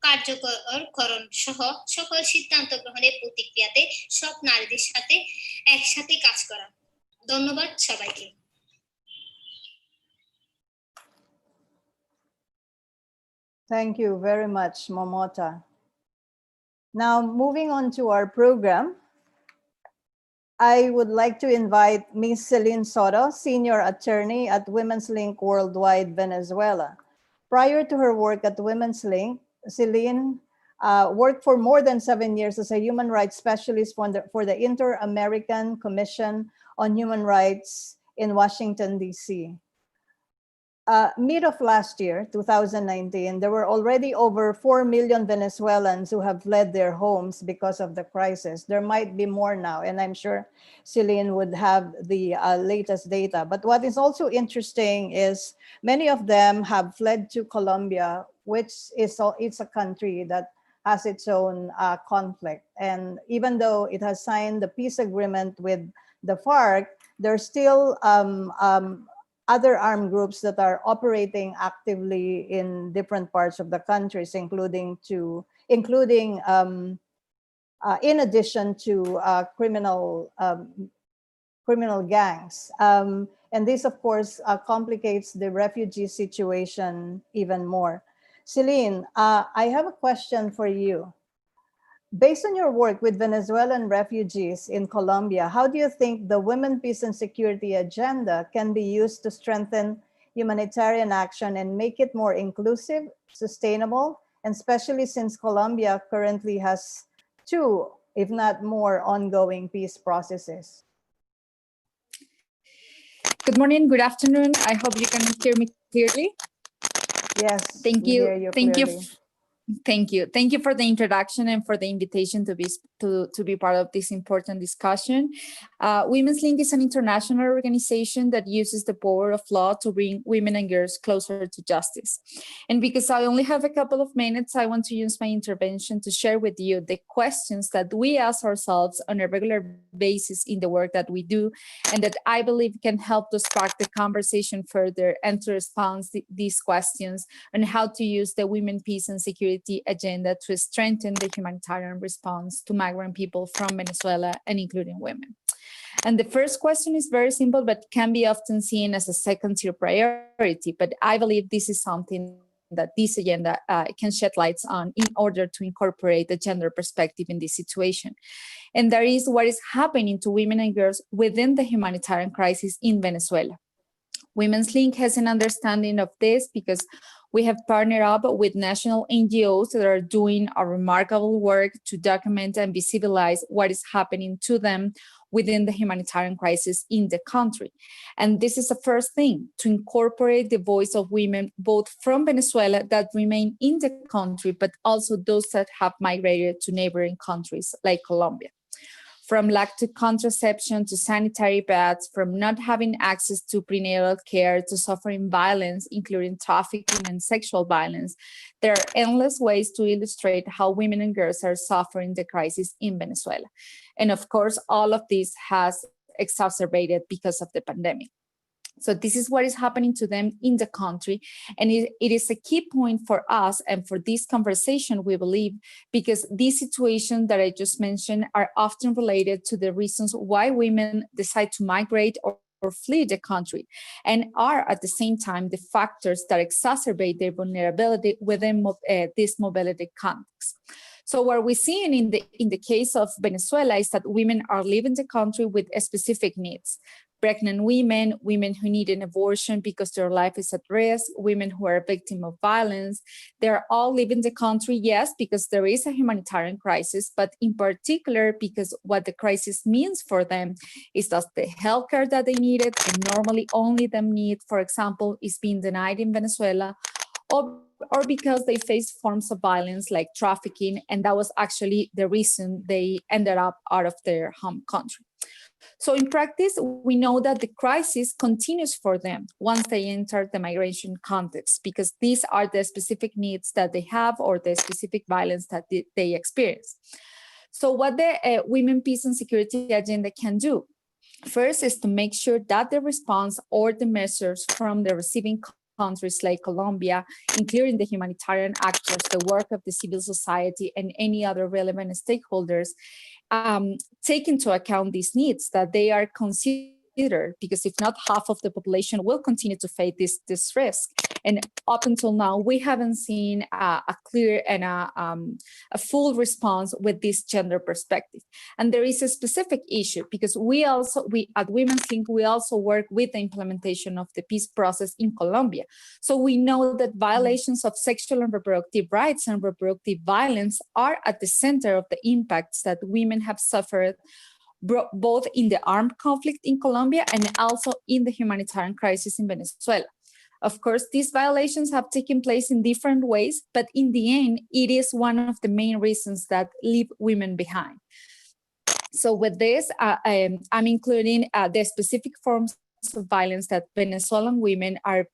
কার্যকরকরণ সহ সকল সিদ্ধান্ত গ্রহণের প্রতিক্রিয়াতে সব নারীদের সাথে একসাথে কাজ করা। ধন্যবাদ সবাইকে। Thank you very much, Momota. Now, moving on to our program, I would like to invite Ms. Celine Soto, Senior Attorney at Women's Link Worldwide, Venezuela. Prior to her work at Women's Link, Celine worked for more than 7 years as a human rights specialist for the Inter-American Commission on Human Rights in Washington, D.C. Mid of last year, 2019, there were already over 4 million Venezuelans who have fled their homes because of the crisis. There might be more now, and I'm sure Celine would have the latest data. But what is also interesting is many of them have fled to Colombia, which it's a country that has its own conflict. And even though it has signed the peace agreement with the FARC, there's still other armed groups that are operating actively in different parts of the countries, in addition to criminal gangs. And this, of course, complicates the refugee situation even more. Celine, I have a question for you. Based on your work with Venezuelan refugees in Colombia, how do you think the Women, Peace and Security agenda can be used to strengthen humanitarian action and make it more inclusive, sustainable, and especially since Colombia currently has 2, if not more, ongoing peace processes? Good morning, good afternoon. I hope you can hear me clearly. Yes, Thank we you. hear you Thank clearly. you. Thank you. Thank you for the introduction and for the invitation to be part of this important discussion. Women's Link is an international organization that uses the power of law to bring women and girls closer to justice. And because I only have a couple of minutes, I want to use my intervention to share with you the questions that we ask ourselves on a regular basis in the work that we do, and that I believe can help to spark the conversation further and to respond to these questions on how to use the Women, Peace and Security agenda to strengthen the humanitarian response to migrant people from Venezuela and including women. And the first question is very simple, but can be often seen as a second-tier priority. But I believe this is something that this agenda can shed lights on in order to incorporate the gender perspective in this situation. And that is what is happening to women and girls within the humanitarian crisis in Venezuela. Women's Link has an understanding of this because we have partnered up with national NGOs that are doing a remarkable work to document and visibilize what is happening to them within the humanitarian crisis in the country. And this is the first thing, to incorporate the voice of women, both from Venezuela that remain in the country, but also those that have migrated to neighboring countries like Colombia. From lack to contraception to sanitary pads, from not having access to prenatal care to suffering violence, including trafficking and sexual violence, there are endless ways to illustrate how women and girls are suffering the crisis in Venezuela. And of course, all of this has exacerbated because of the pandemic. So this is what is happening to them in the country. And it is a key point for us and for this conversation, we believe, because these situations that I just mentioned are often related to the reasons why women decide to migrate or flee the country, and are at the same time the factors that exacerbate their vulnerability within this mobility context. So what we're seeing in the case of Venezuela is that women are leaving the country with specific needs. Pregnant women, women who need an abortion because their life is at risk, women who are a victim of violence. They're all leaving the country, yes, because there is a humanitarian crisis, but in particular because what the crisis means for them is that the healthcare that they needed and normally only them need, for example, is being denied in Venezuela, or because they face forms of violence like trafficking, and that was actually the reason they ended up out of their home country. So in practice, we know that the crisis continues for them once they enter the migration context, because these are the specific needs that they have or the specific violence that they experience. So what the Women, Peace and Security Agenda can do, first is to make sure that the response or the measures from the receiving countries like Colombia, including the humanitarian actors, the work of the civil society, and any other relevant stakeholders, take into account these needs, that they are considered, because if not, half of the population will continue to face this risk. And up until now, we haven't seen a clear and a full response with this gender perspective. And there is a specific issue, because we at Women's Link, we also work with the implementation of the peace process in Colombia. So we know that violations of sexual and reproductive rights and reproductive violence are at the center of the impacts that women have suffered, both in the armed conflict in Colombia and also in the humanitarian crisis in Venezuela. Of course, these violations have taken place in different ways, but in the end, it is one of the main reasons that leave women behind. So with this, I'm including the specific forms of violence that Venezuelan women are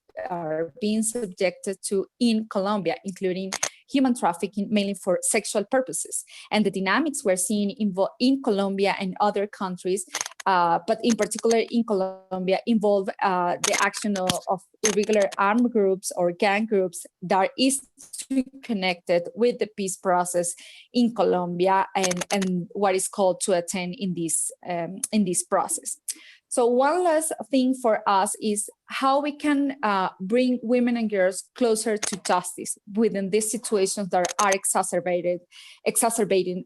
being subjected to in Colombia, including human trafficking, mainly for sexual purposes. And the dynamics we're seeing in Colombia and other countries, but in particular in Colombia, involve the action of irregular armed groups or gang groups that is connected with the peace process in Colombia and what is called to attend in this process. So one last thing for us is how we can bring women and girls closer to justice within these situations that are exacerbating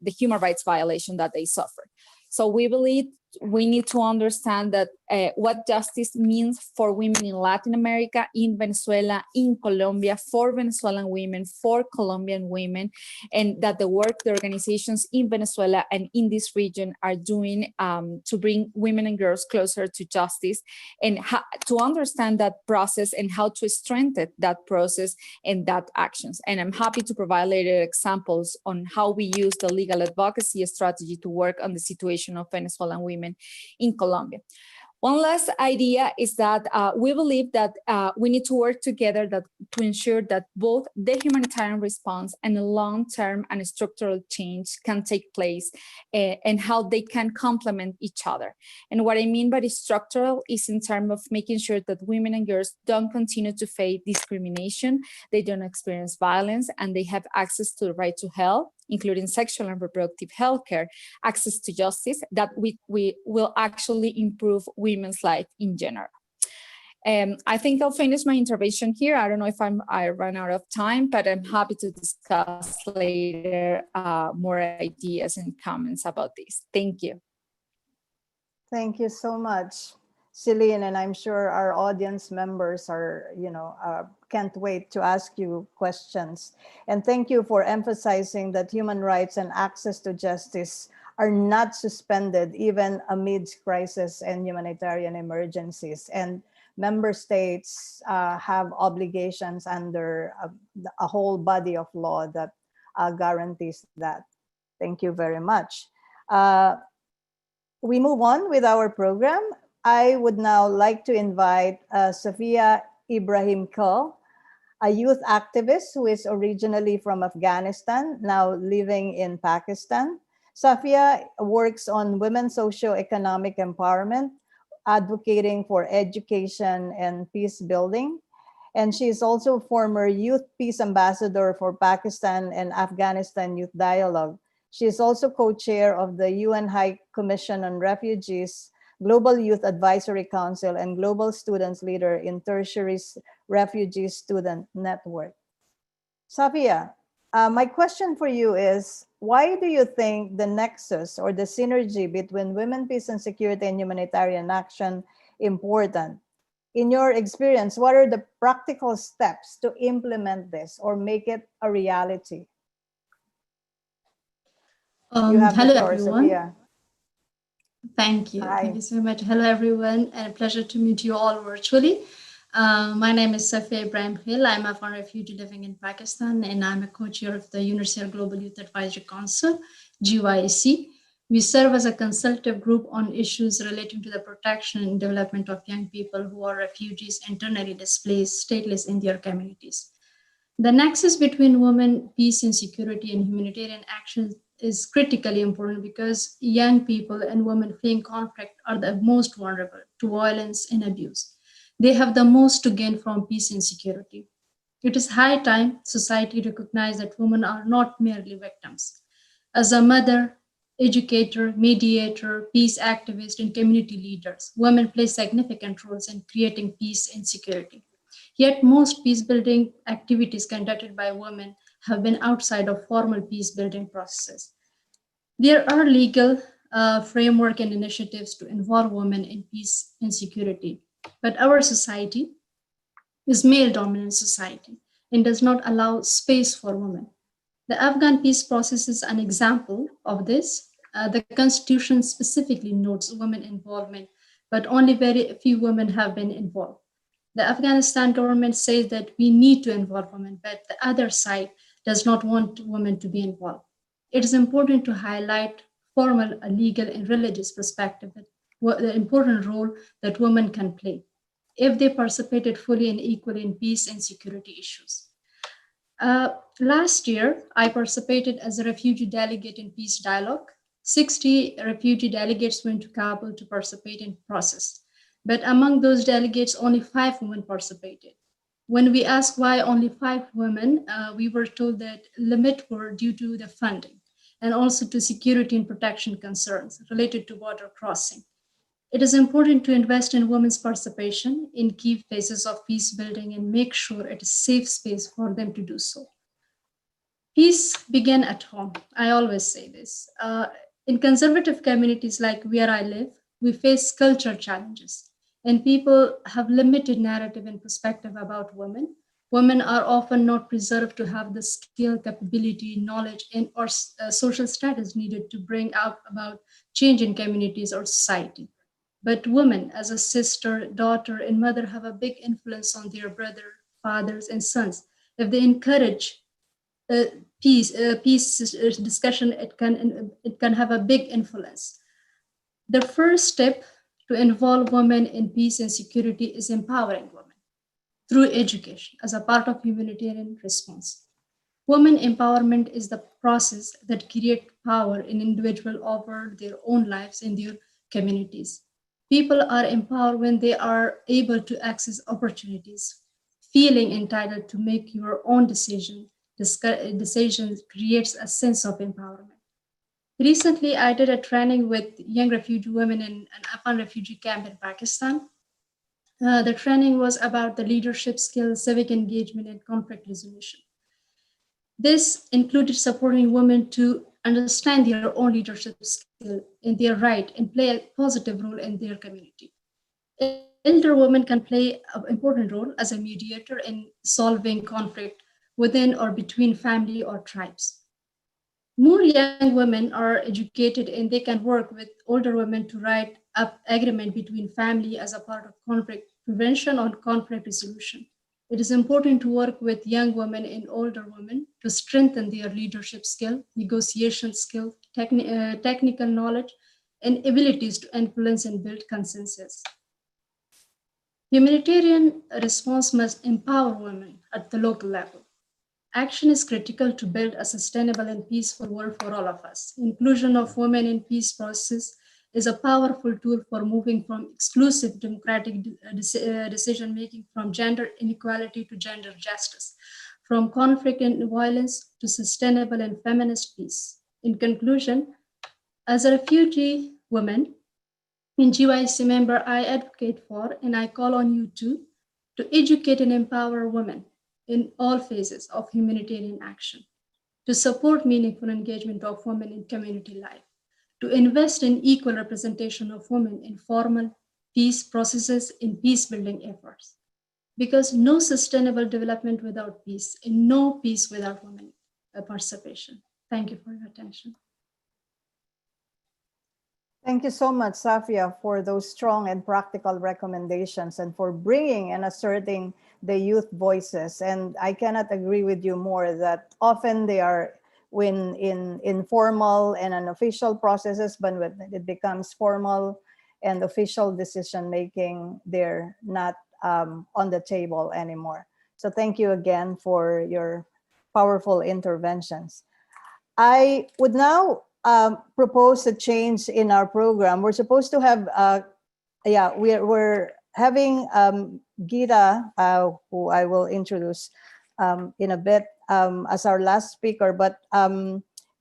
the human rights violation that they suffer. So we believe we need to understand that what justice means for women in Latin America, in Venezuela, in Colombia, for Venezuelan women, for Colombian women, and that the work the organizations in Venezuela and in this region are doing to bring women and girls closer to justice, and to understand that process and how to strengthen that process and that actions. And I'm happy to provide later examples on how we use the legal advocacy strategy to work on the situation of Venezuelan women in Colombia. One last idea is that we believe that we need to work together to ensure that both the humanitarian response and the long-term and structural change can take place and how they can complement each other. And what I mean by structural is in terms of making sure that women and girls don't continue to face discrimination, they don't experience violence, and they have access to the right to health, including sexual and reproductive health care, access to justice, that we will actually improve women's life in general. I think I'll finish my intervention here. I don't know if I ran out of time, but I'm happy to discuss later more ideas and comments about this. Thank you. Thank you so much, Celine, and I'm sure our audience members are, can't wait to ask you questions. And thank you for emphasizing that human rights and access to justice are not suspended even amidst crisis and humanitarian emergencies. And member states have obligations under a whole body of law that guarantees that. Thank you very much. We move on with our program. I would now like to invite Safia Ibrahim Kal, a youth activist who is originally from Afghanistan, now living in Pakistan. Safia works on women's socio-economic empowerment, advocating for education and peace building. And she is also former Youth Peace Ambassador for Pakistan and Afghanistan Youth Dialogue. She is also co-chair of the UN High Commission on Refugees, Global Youth Advisory Council, and Global Students Leader in Tertiary Refugee Student Network. Safia, my question for you is, why do you think the nexus or the synergy between women, peace and security and humanitarian action important? In your experience, what are the practical steps to implement this or make it a reality? You have hello, the floor, everyone. Safia. Thank you. Hi. Thank you so much. Hello, everyone, and a pleasure to meet you all virtually. My name is Safia Ibrahim Kal. I'm a foreign refugee living in Pakistan, and I'm a co-chair of the Universal Global Youth Advisory Council, GYC. We serve as a consultative group on issues relating to the protection and development of young people who are refugees, internally displaced, stateless in their communities. The nexus between women, peace and security, and humanitarian action is critically important because young people and women fleeing conflict are the most vulnerable to violence and abuse. They have the most to gain from peace and security. It is high time society recognize that women are not merely victims. As a mother, educator, mediator, peace activist, and community leaders, women play significant roles in creating peace and security. Yet most peace-building activities conducted by women have been outside of formal peace-building processes. There are legal framework and initiatives to involve women in peace and security, but our society is male-dominant society and does not allow space for women. The Afghan peace process is an example of this. The constitution specifically notes women involvement, but only very few women have been involved. The Afghanistan government says that we need to involve women, but the other side does not want women to be involved. It is important to highlight formal, legal, and religious perspective, the important role that women can play if they participated fully and equally in peace and security issues. Last year, I participated as a refugee delegate in Peace Dialogue. 60 refugee delegates went to Kabul to participate in the process. But among those delegates, only 5 women participated. When we asked why only 5 women, we were told that limit were due to the funding and also to security and protection concerns related to border crossing. It is important to invest in women's participation in key phases of peace building and make sure it is a safe space for them to do so. Peace began at home. I always say this. In conservative communities like where I live, we face cultural challenges, and people have limited narrative and perspective about women. Women are often not preserved to have the skill, capability, knowledge, and or social status needed to bring about change in communities or society. But women, as a sister, daughter, and mother, have a big influence on their brother, fathers, and sons. If they encourage peace discussion, it can have a big influence. The first step to involve women in peace and security is empowering women through education as a part of humanitarian response. Women empowerment is the process that creates power in individuals over their own lives and their communities. People are empowered when they are able to access opportunities. Feeling entitled to make your own decisions creates a sense of empowerment. Recently, I did a training with young refugee women in an Afghan refugee camp in Pakistan. The training was about the leadership skills, civic engagement, and conflict resolution. This included supporting women to understand their own leadership skill and their right and play a positive role in their community. Elder women can play an important role as a mediator in solving conflict within or between family or tribes. More young women are educated and they can work with older women to write up agreement between family as a part of conflict prevention or conflict resolution. It is important to work with young women and older women to strengthen their leadership skill, negotiation skill, technical knowledge, and abilities to influence and build consensus. Humanitarian response must empower women at the local level. Action is critical to build a sustainable and peaceful world for all of us. Inclusion of women in peace process is a powerful tool for moving from exclusive democratic decision making, from gender inequality to gender justice, from conflict and violence to sustainable and feminist peace. In conclusion, as a refugee woman and GYC member, I advocate for and I call on you to educate and empower women in all phases of humanitarian action, to support meaningful engagement of women in community life, to invest in equal representation of women in formal peace processes in peace building efforts. Because no sustainable development without peace and no peace without women participation. Thank you for your attention. Thank you so much, Safia, for those strong and practical recommendations and for bringing and asserting the youth voices. And I cannot agree with you more that often they are in informal and unofficial processes, but when it becomes formal and official decision making, they're not on the table anymore. So thank you again for your powerful interventions. I would now propose a change in our program. We're supposed to have, we're having Gita, who I will introduce in a bit as our last speaker, but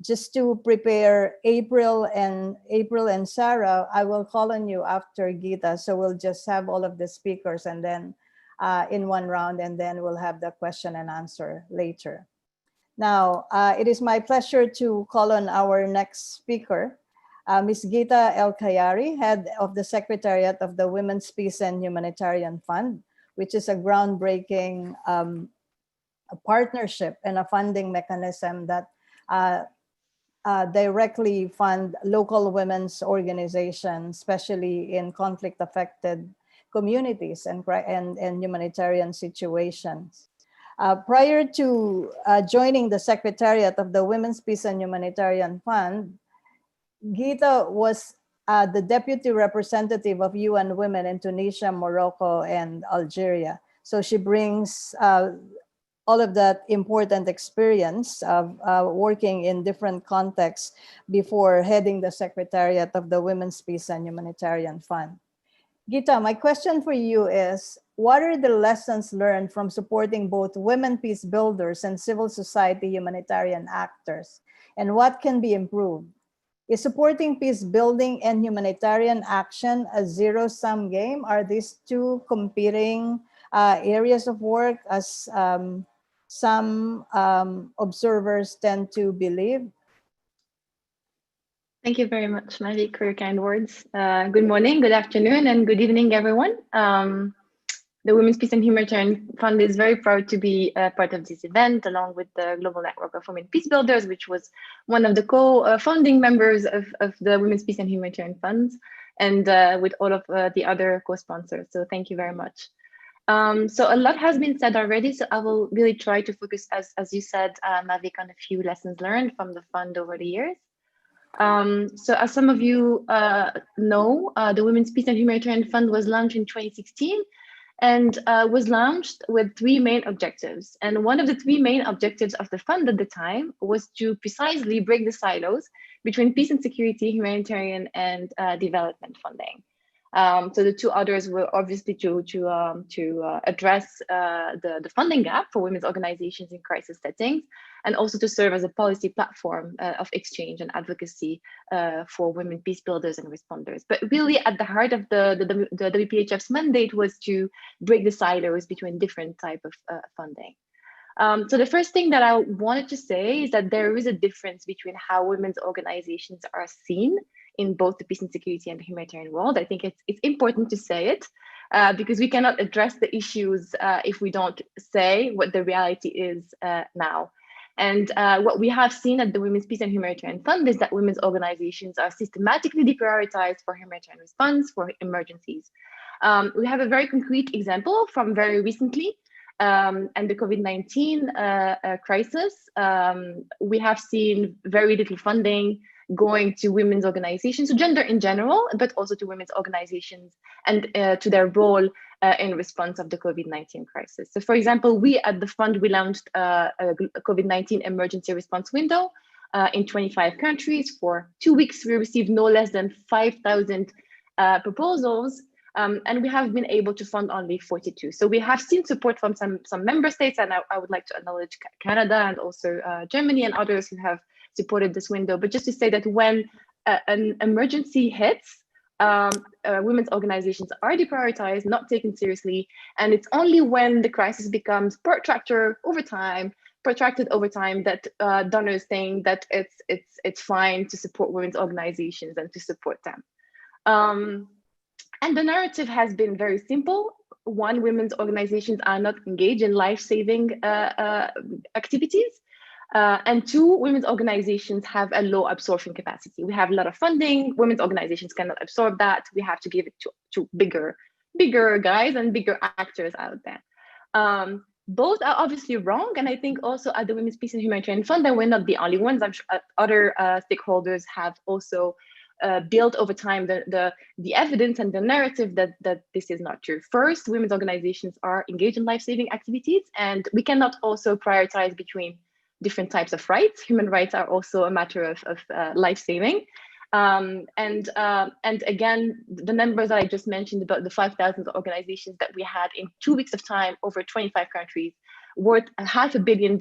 just to prepare April and Sarah, I will call on you after Gita. So we'll just have all of the speakers and then in one round, and then we'll have the question and answer later. Now, it is my pleasure to call on our next speaker, Ms. Gita El-Kayari, head of the Secretariat of the Women's Peace and Humanitarian Fund, which is a groundbreaking a partnership and a funding mechanism that directly fund local women's organizations, especially in conflict-affected communities and humanitarian situations. Prior to joining the Secretariat of the Women's Peace and Humanitarian Fund, Gita was the deputy representative of UN Women in Tunisia, Morocco, and Algeria. So she brings all of that important experience of working in different contexts before heading the Secretariat of the Women's Peace and Humanitarian Fund. Gita, my question for you is, what are the lessons learned from supporting both women peace builders and civil society humanitarian actors? And what can be improved? Is supporting peace building and humanitarian action a zero-sum game? Are these two competing areas of work as some observers tend to believe? Thank you very much, Malik, for your kind words. Good morning, good afternoon, and good evening, everyone. The Women's Peace and Humanitarian Fund is very proud to be a part of this event, along with the Global Network of Women Peace Builders, which was one of the co-founding members of the Women's Peace and Humanitarian Funds, and with all of the other co-sponsors. So thank you very much. So a lot has been said already, so I will really try to focus, as you said, Mavik, on a few lessons learned from the fund over the years. So as some of you know, the Women's Peace and Humanitarian Fund was launched in 2016 and was launched with three main objectives. And one of the three main objectives of the fund at the time was to precisely break the silos between peace and security, humanitarian, and development funding. So the two others were obviously to address the funding gap for women's organizations in crisis settings, and also to serve as a policy platform of exchange and advocacy for women peace builders and responders. But really at the heart of the WPHF's mandate was to break the silos between different types of funding. So the first thing that I wanted to say is that there is a difference between how women's organizations are seen in both the peace and security and the humanitarian world. I think it's important to say it because we cannot address the issues if we don't say what the reality is now. And what we have seen at the Women's Peace and Humanitarian Fund is that women's organizations are systematically deprioritized for humanitarian response for emergencies. We have a very concrete example from very recently, and the COVID-19 crisis. We have seen very little funding going to women's organizations, to gender in general, but also to women's organizations and to their role in response of the COVID-19 crisis. So for example, we at the fund, we launched a COVID-19 emergency response window in 25 countries. For 2 weeks, we received no less than 5,000 proposals, and we have been able to fund only 42. So we have seen support from some member states, and I would like to acknowledge Canada and also Germany and others who have supported this window. But just to say that when an emergency hits, women's organizations are deprioritized, not taken seriously, and it's only when the crisis becomes protracted over time that donors think that it's fine to support women's organizations and to support them. And the narrative has been very simple. One, women's organizations are not engaged in life-saving activities. And two, women's organizations have a low absorption capacity. We have a lot of funding. Women's organizations cannot absorb that. We have to give it to bigger guys and bigger actors out there. Both are obviously wrong. And I think also at the Women's Peace and Humanitarian Fund, that we're not the only ones. I'm sure other stakeholders have also built over time the evidence and the narrative that this is not true. First, women's organizations are engaged in life-saving activities, and we cannot also prioritize between different types of rights. Human rights are also a matter of life-saving. And again, the numbers that I just mentioned about the 5,000 organizations that we had in 2 weeks of time over 25 countries, worth $500 million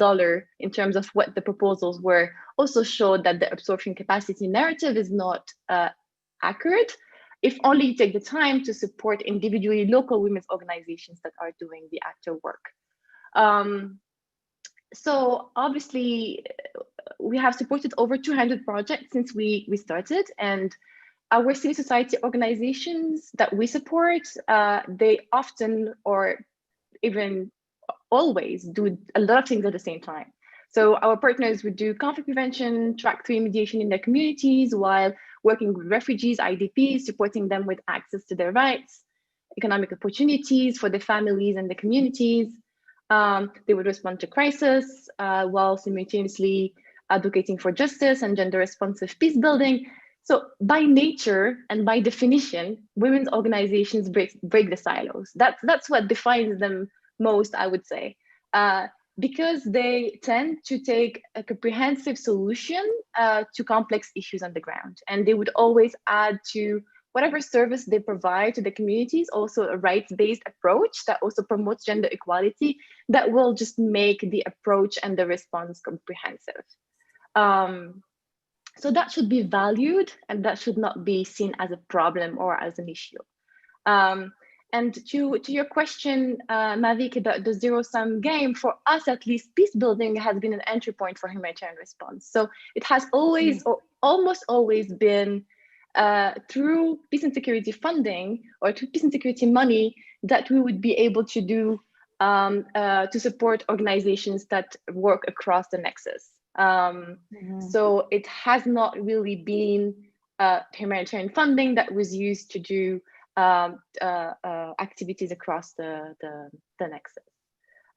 in terms of what the proposals were, also showed that the absorption capacity narrative is not accurate, if only you take the time to support individually local women's organizations that are doing the actual work. So obviously, we have supported over 200 projects since we started, and our civil society organizations that we support, they often or even always do a lot of things at the same time. So our partners would do conflict prevention, track 3 mediation in their communities, while working with refugees, IDPs, supporting them with access to their rights, economic opportunities for their families and the communities. They would respond to crisis while simultaneously advocating for justice and gender responsive peace building. So by nature and by definition, women's organizations break the silos. That's what defines them most, I would say, because they tend to take a comprehensive solution to complex issues on the ground. And they would always add to whatever service they provide to the communities, also a rights-based approach that also promotes gender equality, that will just make the approach and the response comprehensive. So that should be valued, and that should not be seen as a problem or as an issue. And to your question, Mavik, about the zero-sum game, for us at least, peace building has been an entry point for humanitarian response. So it has always, or almost always been through peace and security funding or through peace and security money that we would be able to do to support organizations that work across the nexus. So it has not really been humanitarian funding that was used to do activities across the nexus.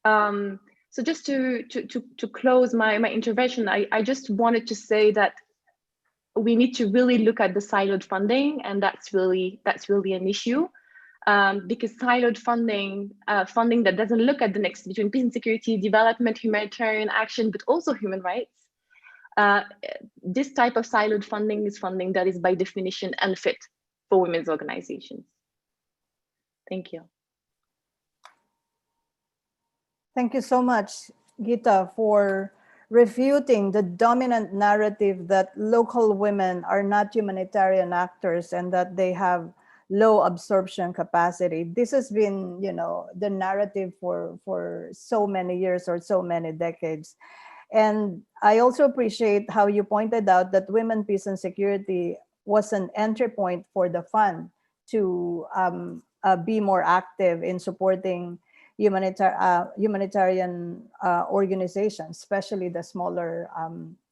So just to close my intervention, I just wanted to say that we need to really look at the siloed funding, and that's really an issue, because siloed funding, funding that doesn't look at the nexus between peace and security, development, humanitarian action, but also human rights. This type of siloed funding is funding that is by definition unfit for women's organizations. Thank you. Thank you so much, Gita, for refuting the dominant narrative that local women are not humanitarian actors and that they have low absorption capacity. This has been, the narrative for so many years or so many decades. And I also appreciate how you pointed out that women, peace, and security was an entry point for the fund to be more active in supporting humanitarian organizations, especially the smaller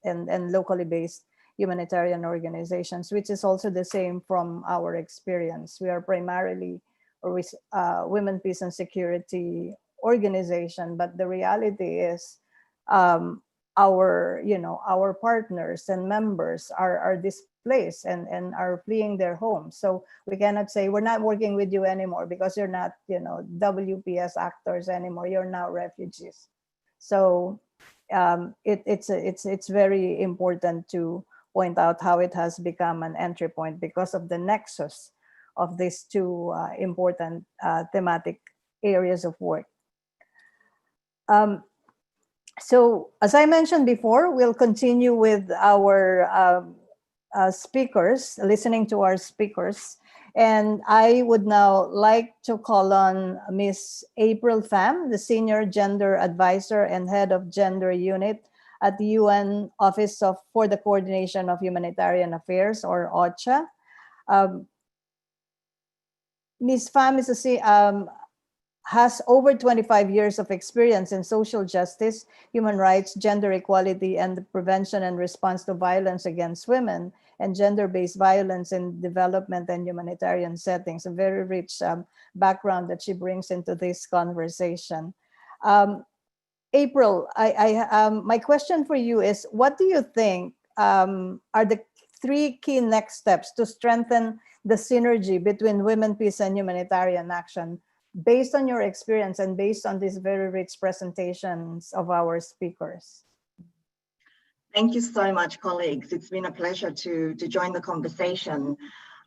and locally based humanitarian organizations, which is also the same from our experience. We are primarily a women, peace, and security organization, but the reality is our partners and members are displaced and are fleeing their homes. So we cannot say we're not working with you anymore because you're not WPS actors anymore. You're now refugees. So it's very important to point out how it has become an entry point because of the nexus of these two important thematic areas of work. So as I mentioned before, we'll continue with our speakers, listening to our speakers. And I would now like to call on Ms. April Pham, the Senior Gender Advisor and Head of Gender Unit at the UN Office for the Coordination of Humanitarian Affairs, or OCHA. Ms. Pham has over 25 years of experience in social justice, human rights, gender equality, and the prevention and response to violence against women and gender-based violence in development and humanitarian settings. A very rich background that she brings into this conversation. April, my question for you is, what do you think are the 3 key next steps to strengthen the synergy between women, peace, and humanitarian action, based on your experience and based on these very rich presentations of our speakers? Thank you so much, colleagues. It's been a pleasure to join the conversation.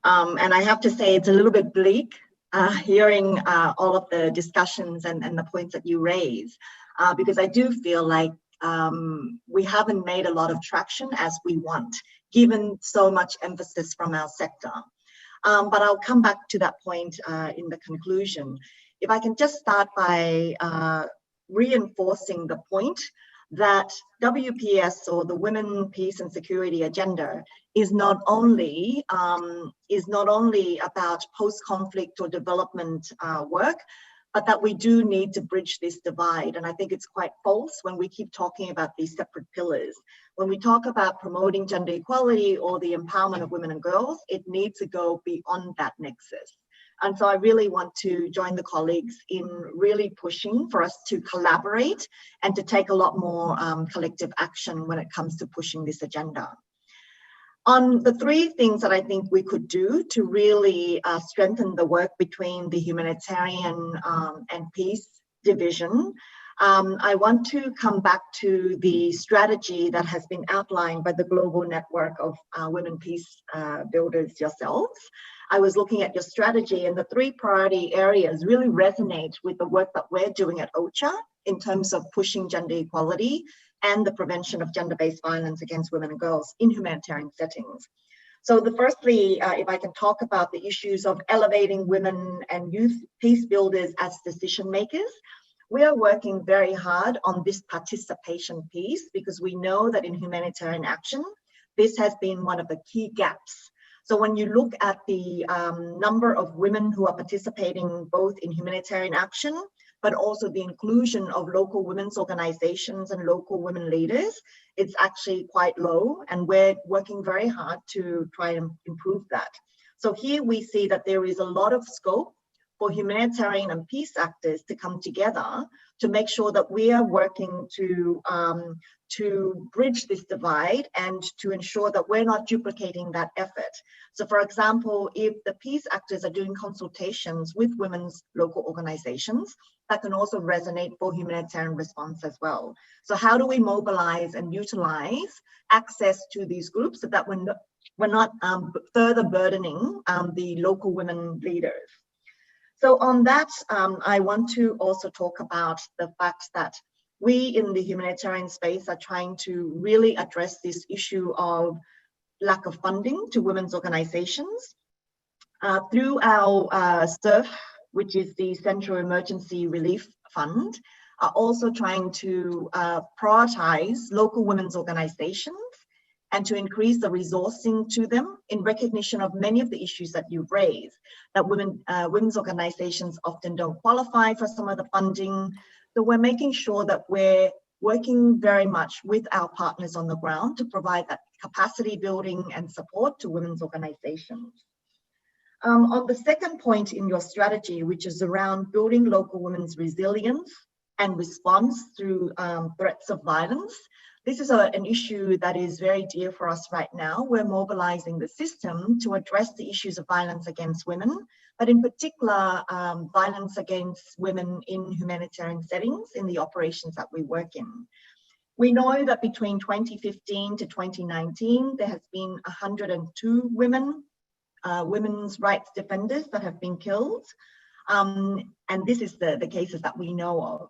And I have to say it's a little bit bleak hearing all of the discussions and the points that you raise, because I do feel like we haven't made a lot of traction as we want, given so much emphasis from our sector. But I'll come back to that point in the conclusion. If I can just start by reinforcing the point that WPS, or the Women, Peace and Security Agenda, is not only about post-conflict or development work, but that we do need to bridge this divide. And I think it's quite false when we keep talking about these separate pillars. When we talk about promoting gender equality or the empowerment of women and girls, it needs to go beyond that nexus. And so I really want to join the colleagues in really pushing for us to collaborate and to take a lot more collective action when it comes to pushing this agenda. On the 3 things that I think we could do to really strengthen the work between the humanitarian and peace division, I want to come back to the strategy that has been outlined by the global network of women peace builders yourselves. I was looking at your strategy, and the 3 priority areas really resonate with the work that we're doing at OCHA in terms of pushing gender equality and the prevention of gender-based violence against women and girls in humanitarian settings. So firstly, if I can talk about the issues of elevating women and youth peace builders as decision makers, we are working very hard on this participation piece because we know that in humanitarian action, this has been one of the key gaps. So when you look at the number of women who are participating both in humanitarian action, but also the inclusion of local women's organizations and local women leaders, it's actually quite low, and we're working very hard to try and improve that. So here we see that there is a lot of scope for humanitarian and peace actors to come together to make sure that we are working to bridge this divide and to ensure that we're not duplicating that effort. So for example, if the peace actors are doing consultations with women's local organizations, that can also resonate for humanitarian response as well. So how do we mobilize and utilize access to these groups so that we're not further burdening the local women leaders? So on that, I want to also talk about the fact that we in the humanitarian space are trying to really address this issue of lack of funding to women's organizations. Through our SERF, which is the Central Emergency Relief Fund, are also trying to prioritize local women's organizations and to increase the resourcing to them in recognition of many of the issues that you've raised, that women's organizations often don't qualify for some of the funding. So we're making sure that we're working very much with our partners on the ground to provide that capacity building and support to women's organizations. On the second point in your strategy, which is around building local women's resilience and response through threats of violence, this is an issue that is very dear for us right now. We're mobilizing the system to address the issues of violence against women, but in particular, violence against women in humanitarian settings in the operations that we work in. We know that between 2015 to 2019, there has been 102 women's rights defenders that have been killed. And this is the cases that we know of.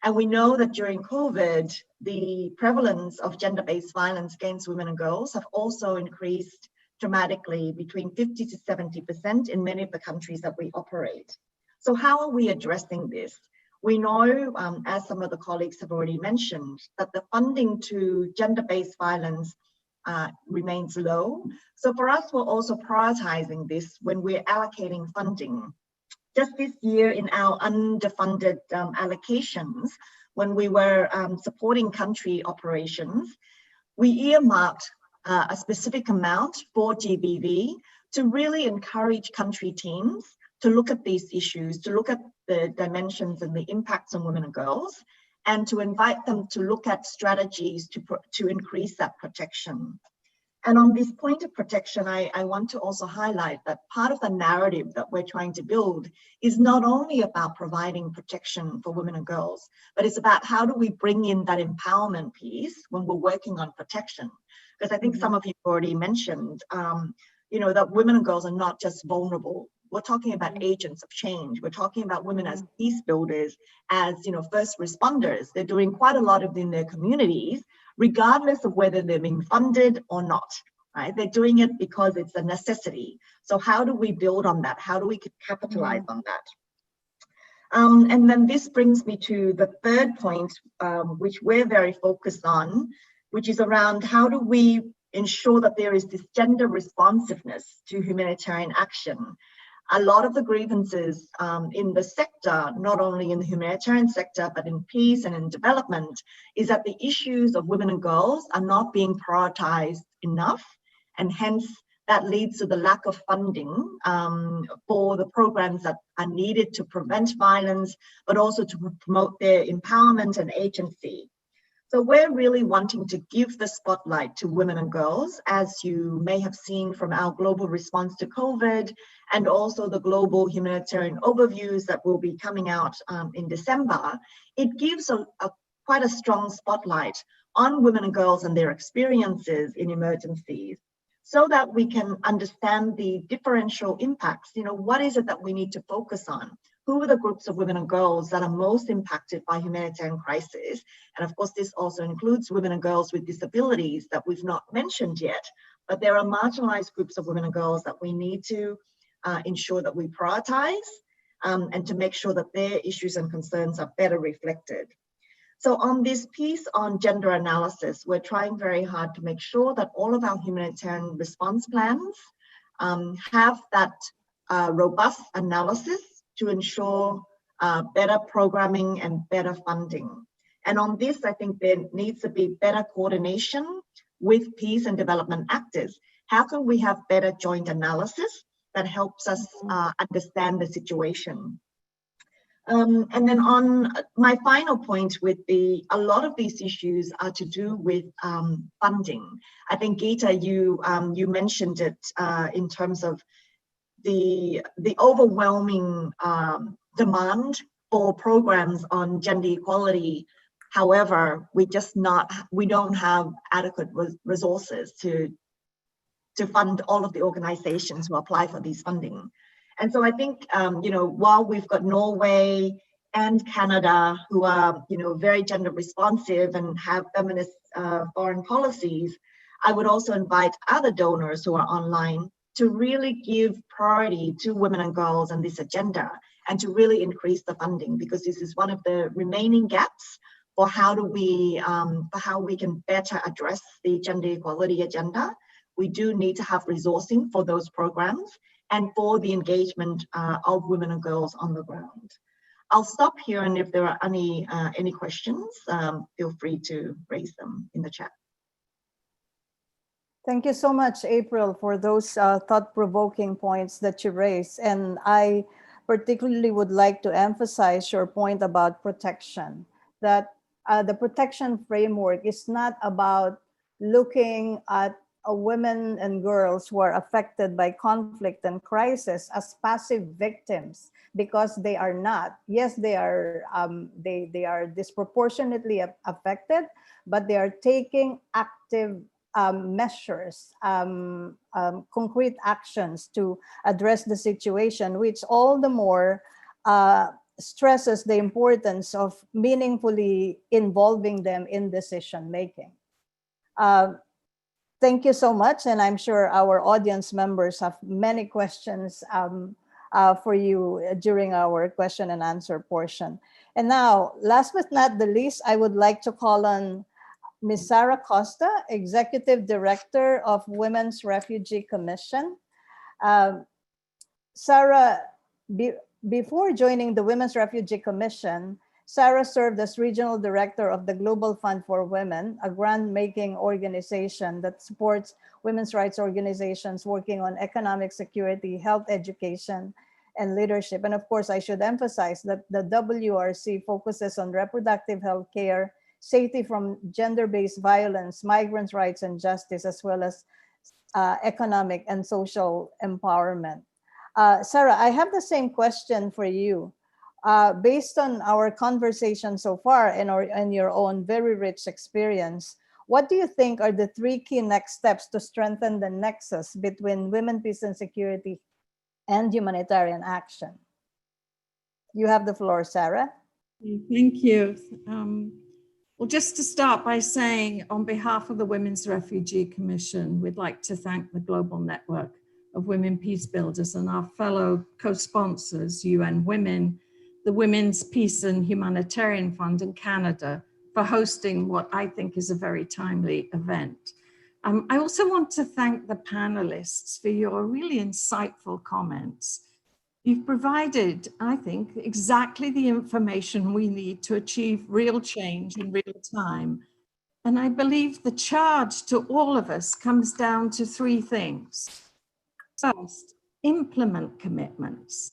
And we know that during COVID, the prevalence of gender-based violence against women and girls have also increased dramatically, between 50 to 70% in many of the countries that we operate. So how are we addressing this? We know, as some of the colleagues have already mentioned, that the funding to gender-based violence remains low. So for us, we're also prioritizing this when we're allocating funding. Just this year in our underfunded allocations, when we were supporting country operations, we earmarked a specific amount for GBV to really encourage country teams to look at these issues, to look at the dimensions and the impacts on women and girls, and to invite them to look at strategies to increase that protection. And on this point of protection, I want to also highlight that part of the narrative that we're trying to build is not only about providing protection for women and girls, but it's about how do we bring in that empowerment piece when we're working on protection. Because I think some of you already mentioned, that women and girls are not just vulnerable. We're talking about agents of change. We're talking about women as peace builders, as first responders. They're doing quite a lot in their communities, regardless of whether they're being funded or not, right? They're doing it because it's a necessity. So how do we build on that? How do we capitalize on that? And then this brings me to the third point, which we're very focused on, which is around how do we ensure that there is this gender responsiveness to humanitarian action. A lot of the grievances in the sector, not only in the humanitarian sector, but in peace and in development, is that the issues of women and girls are not being prioritized enough. And hence that leads to the lack of funding for the programs that are needed to prevent violence, but also to promote their empowerment and agency. So we're really wanting to give the spotlight to women and girls, as you may have seen from our global response to COVID, and also the global humanitarian overviews that will be coming out in December. It gives quite a strong spotlight on women and girls and their experiences in emergencies, so that we can understand the differential impacts. What is it that we need to focus on? Who are the groups of women and girls that are most impacted by humanitarian crisis? And of course, this also includes women and girls with disabilities that we've not mentioned yet, but there are marginalized groups of women and girls that we need to ensure that we prioritize and to make sure that their issues and concerns are better reflected. So on this piece on gender analysis, we're trying very hard to make sure that all of our humanitarian response plans have that robust analysis to ensure better programming and better funding. And on this, I think there needs to be better coordination with peace and development actors. How can we have better joint analysis that helps us understand the situation? And then on my final point with a lot of these issues are to do with funding. I think Geeta, you mentioned it in terms of the overwhelming demand for programs on gender equality. However, we don't have adequate resources to fund all of the organizations who apply for these funding. And so I think, while we've got Norway and Canada who are, very gender responsive and have feminist foreign policies, I would also invite other donors who are online to really give priority to women and girls and this agenda, and to really increase the funding, because this is one of the remaining gaps for how we can better address the gender equality agenda. We do need to have resourcing for those programs and for the engagement of women and girls on the ground. I'll stop here, and if there are any questions, feel free to raise them in the chat. Thank you so much, April, for those thought-provoking points that you raised. And I particularly would like to emphasize your point about protection, that the protection framework is not about looking at women and girls who are affected by conflict and crisis as passive victims, because they are not. Yes, they are disproportionately affected, but they are taking active measures, concrete actions to address the situation, which all the more stresses the importance of meaningfully involving them in decision making. Thank you so much, and I'm sure our audience members have many questions for you during our question and answer portion. And now, last but not the least, I would like to call on Ms. Sarah Costa, Executive Director of Women's Refugee Commission. Sarah, before joining the Women's Refugee Commission, Sarah served as Regional Director of the Global Fund for Women, a grant-making organization that supports women's rights organizations working on economic security, health education, and leadership. And of course, I should emphasize that the WRC focuses on reproductive health care, safety from gender-based violence, migrants' rights and justice, as well as economic and social empowerment. Sarah, I have the same question for you. Based on our conversation so far and your own very rich experience, what do you think are the 3 key next steps to strengthen the nexus between women, peace and security and humanitarian action? You have the floor, Sarah. Thank you. Well, just to start by saying, on behalf of the Women's Refugee Commission, we'd like to thank the Global Network of Women Peace Builders and our fellow co-sponsors, UN Women, the Women's Peace and Humanitarian Fund in Canada, for hosting what I think is a very timely event. I also want to thank the panelists for your really insightful comments. You've provided, I think, exactly the information we need to achieve real change in real time. And I believe the charge to all of us comes down to 3 things. First, implement commitments.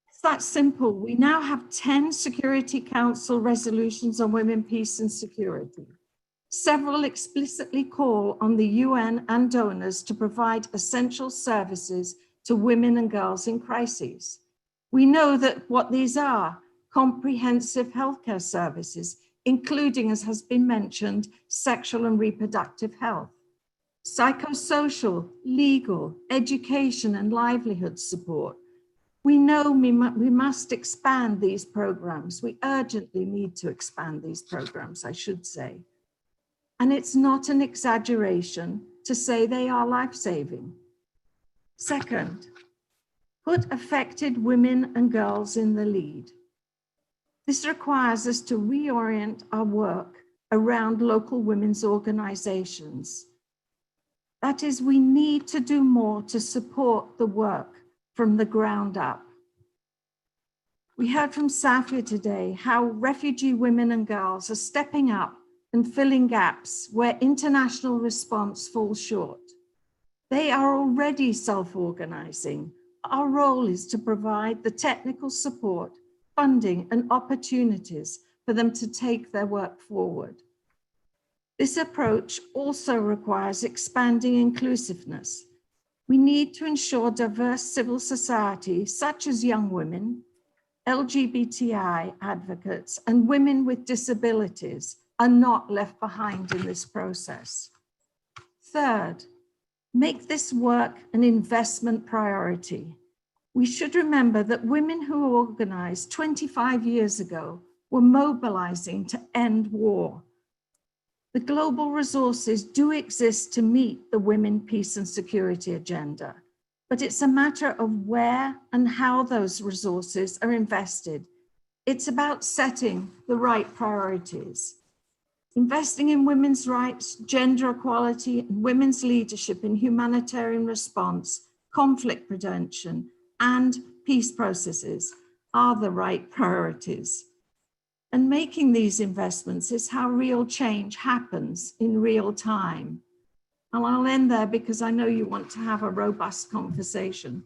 It's that simple. We now have 10 Security Council resolutions on women, peace and security. Several explicitly call on the UN and donors to provide essential services to women and girls in crises. We know that what these are: comprehensive healthcare services, including, as has been mentioned, sexual and reproductive health, psychosocial, legal, education and livelihood support. We know we must expand these programs. We urgently need to expand these programs, I should say. And it's not an exaggeration to say they are life-saving. Second, put affected women and girls in the lead. This requires us to reorient our work around local women's organizations. That is, we need to do more to support the work from the ground up. We heard from Safia today how refugee women and girls are stepping up and filling gaps where international response falls short. They are already self-organizing. Our role is to provide the technical support, funding, and opportunities for them to take their work forward. This approach also requires expanding inclusiveness. We need to ensure diverse civil society, such as young women, LGBTI advocates, and women with disabilities are not left behind in this process. Third, make this work an investment priority. We should remember that women who organized 25 years ago were mobilizing to end war. The global resources do exist to meet the women, peace and security agenda, but it's a matter of where and how those resources are invested. It's about setting the right priorities. investing in women's rights, gender equality, and women's leadership in humanitarian response, conflict prevention, and peace processes are the right priorities. And making these investments is how real change happens in real time. And I'll end there because I know you want to have a robust conversation.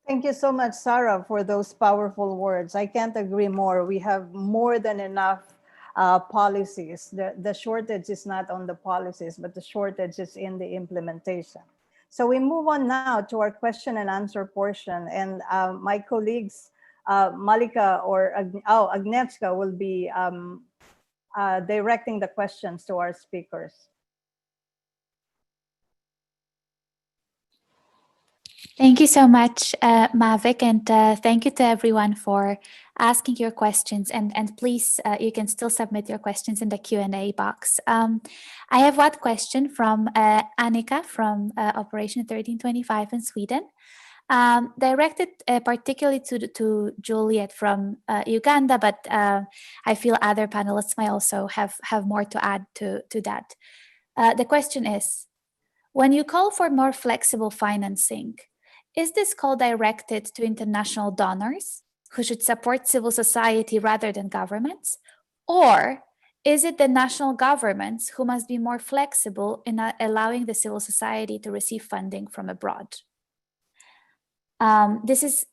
Thank you so much, Sarah, for those powerful words. I can't agree more. We have more than enough policies. The shortage is not on the policies, but the shortage is in the implementation. So we move on now to our question and answer portion. And my colleagues, Malika or Agnieszka will be directing the questions to our speakers. Thank you so much, Mavic, and thank you to everyone for asking your questions. And please, you can still submit your questions in the Q&A box. I have one question from Annika from Operation 1325 in Sweden, directed particularly to Juliet from Uganda, but I feel other panelists might also have more to add to that. The question is, when you call for more flexible financing, is this call directed to international donors who should support civil society rather than governments? Or is it the national governments who must be more flexible in allowing the civil society to receive funding from abroad? This is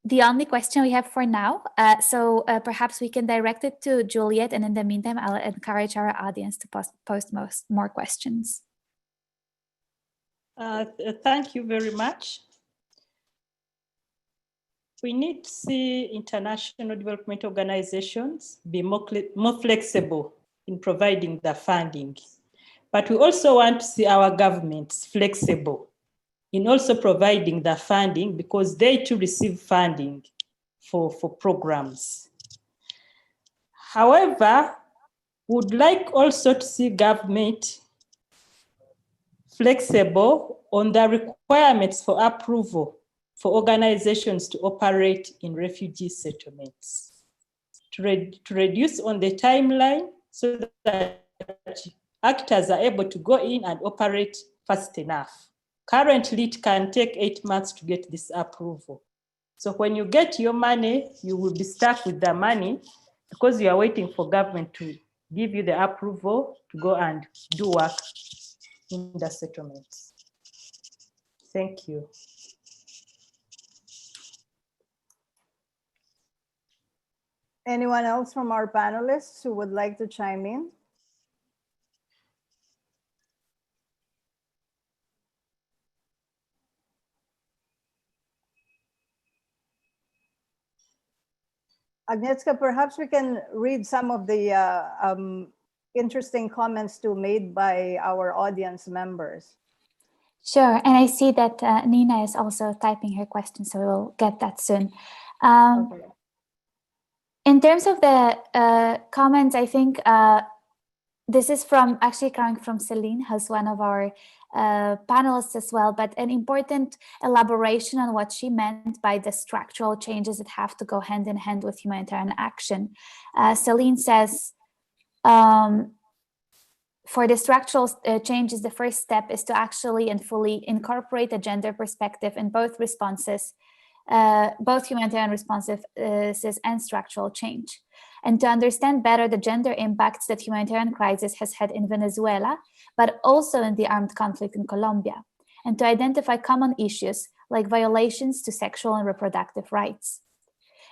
the only question we have for now. So perhaps we can direct it to Juliet, and in the meantime, I'll encourage our audience to post more questions. Thank you very much. We need to see international development organizations be more flexible in providing the funding. But we also want to see our governments flexible in also providing the funding, because they too receive funding for programs. However, would like also to see government flexible on the requirements for approval for organizations to operate in refugee settlements, to reduce on the timeline so that actors are able to go in and operate fast enough. Currently, it can take 8 months to get this approval. So when you get your money, you will be stuck with the money because you are waiting for government to give you the approval to go and do work in the settlements. Thank you. Anyone else from our panelists who would like to chime in? Agnieszka, perhaps we can read some of the interesting comments made by our audience members. Sure, and I see that Nina is also typing her question, so we'll get that soon. Okay. In terms of the comments, I think this is actually coming from Celine, who's one of our panelists as well, but an important elaboration on what she meant by the structural changes that have to go hand in hand with humanitarian action. Celine says, for the structural changes, the first step is to actually and fully incorporate a gender perspective in both responses, both humanitarian responses and structural change, and to understand better the gender impacts that humanitarian crisis has had in Venezuela, but also in the armed conflict in Colombia, and to identify common issues like violations to sexual and reproductive rights.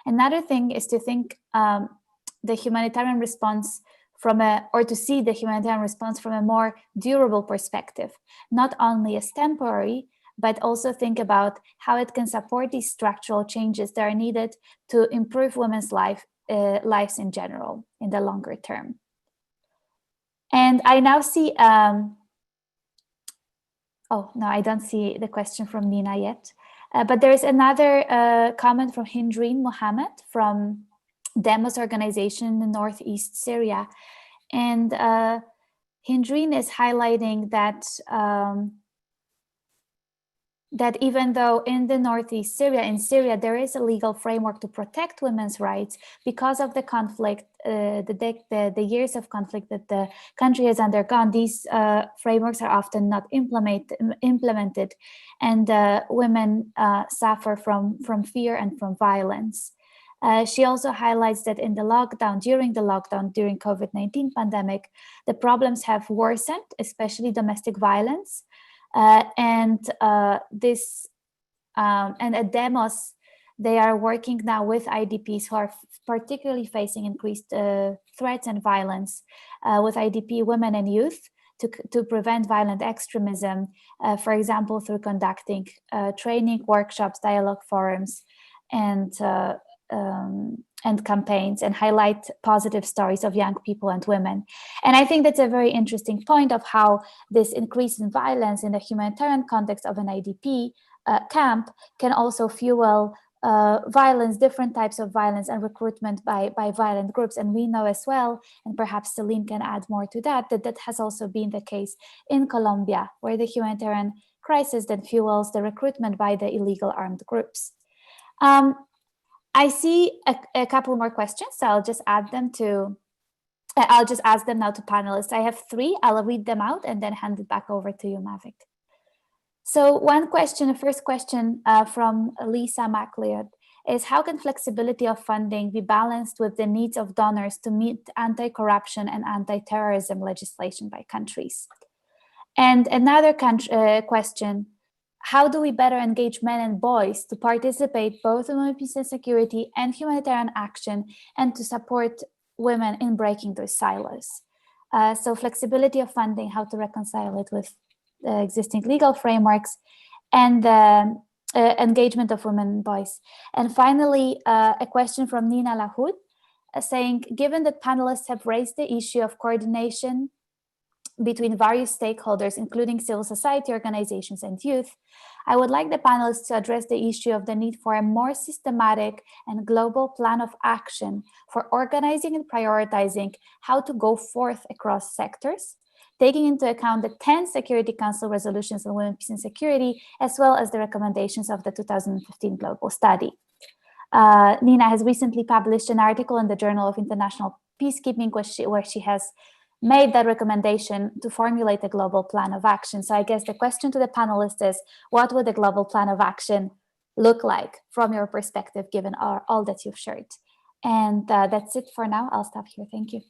Another thing is to think the humanitarian response to see the humanitarian response from a more durable perspective, not only as temporary, but also think about how it can support these structural changes that are needed to improve women's lives in general in the longer term. And I now see, oh no, I don't see the question from Nina yet, but there's another comment from Hindreen Mohammed from Demos organization in Northeast Syria. And Hindreen is highlighting that that even though in the northeast in Syria, there is a legal framework to protect women's rights, because of the conflict, the years of conflict that the country has undergone, these frameworks are often not implemented, and women suffer from fear and from violence. She also highlights that during the lockdown, during COVID-19 pandemic, the problems have worsened, especially domestic violence. And at Demos, they are working now with IDPs who are particularly facing increased threats and violence, with IDP women and youth, to prevent violent extremism, for example, through conducting training workshops, dialogue forums, and campaigns, and highlight positive stories of young people and women. And I think that's a very interesting point of how this increase in violence in the humanitarian context of an IDP camp can also fuel violence, different types of violence, and recruitment by violent groups. And we know as well, and perhaps Celine can add more to that, that has also been the case in Colombia, where the humanitarian crisis then fuels the recruitment by the illegal armed groups. I see a couple more questions, so I'll just ask them now to panelists. I have 3, I'll read them out and then hand it back over to you, Mavic. So the first question from Lisa MacLeod is, how can flexibility of funding be balanced with the needs of donors to meet anti-corruption and anti-terrorism legislation by countries? And another question, how do we better engage men and boys to participate both in women, peace and security and humanitarian action, and to support women in breaking those silos? So flexibility of funding, how to reconcile it with existing legal frameworks, and the engagement of women and boys. And finally, a question from Nina Lahoud saying, given that panelists have raised the issue of coordination between various stakeholders, including civil society organizations and youth, I would like the panelists to address the issue of the need for a more systematic and global plan of action for organizing and prioritizing how to go forth across sectors, taking into account the 10 Security Council resolutions on women, peace and security, as well as the recommendations of the 2015 global study. Nina has recently published an article in the Journal of International Peacekeeping where she has made that recommendation to formulate a global plan of action. So I guess the question to the panelists is, what would a global plan of action look like from your perspective, given all that you've shared? And that's it for now. I'll stop here. Thank you.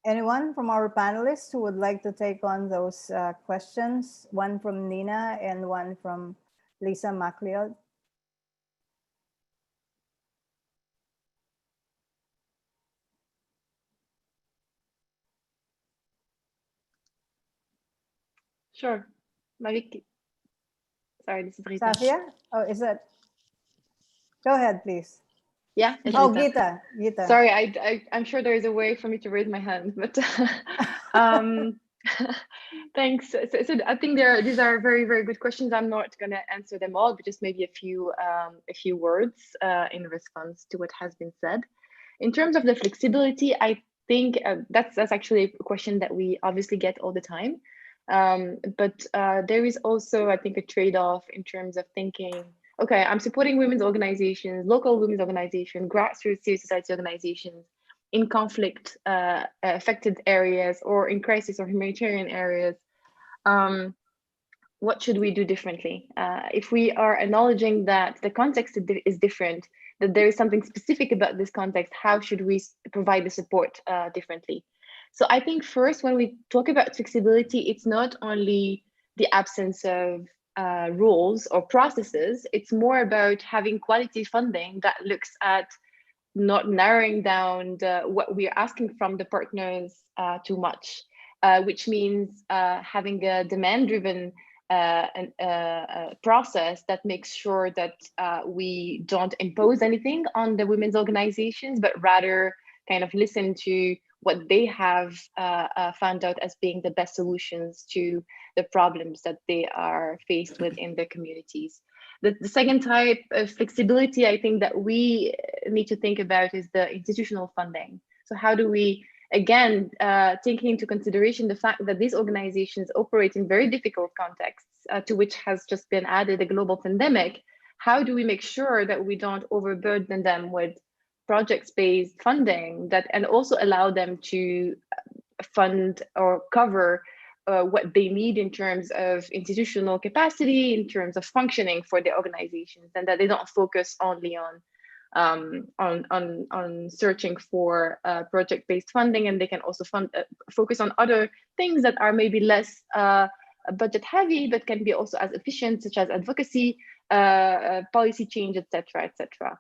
Anyone from our panelists who would like to take on those questions? One from Nina and one from Lisa MacLeod. Sure. Mavic. Sorry, this is Rita. Safia? Oh, is it? Go ahead, please. Yeah. Oh, Gita. Sorry, I'm sure there is a way for me to raise my hand, but thanks. So I think these are very, very good questions. I'm not going to answer them all, but just maybe a few words in response to what has been said. In terms of the flexibility, I think that's actually a question that we obviously get all the time. But there is also, I think, a trade-off in terms of thinking, okay, I'm supporting women's organizations, local women's organizations, grassroots civil society organizations in conflict affected areas or in crisis or humanitarian areas. What should we do differently? If we are acknowledging that the context is different, that there is something specific about this context, how should we provide the support differently? So I think first, when we talk about flexibility, it's not only the absence of rules or processes, it's more about having quality funding that looks at not narrowing down what we are asking from the partners too much, which means having a demand-driven process that makes sure that we don't impose anything on the women's organizations, but rather kind of listen to what they have found out as being the best solutions to the problems that they are faced with in their communities. The second type of flexibility I think that we need to think about is the institutional funding. So how do we again, taking into consideration the fact that these organizations operate in very difficult contexts, to which has just been added a global pandemic, how do we make sure that we don't overburden them with project-based funding and also allow them to fund or cover what they need in terms of institutional capacity, in terms of functioning for the organizations, and that they don't focus only on searching for project-based funding, and they can also focus on other things that are maybe less budget heavy, but can be also as efficient, such as advocacy, policy change, etc., etc.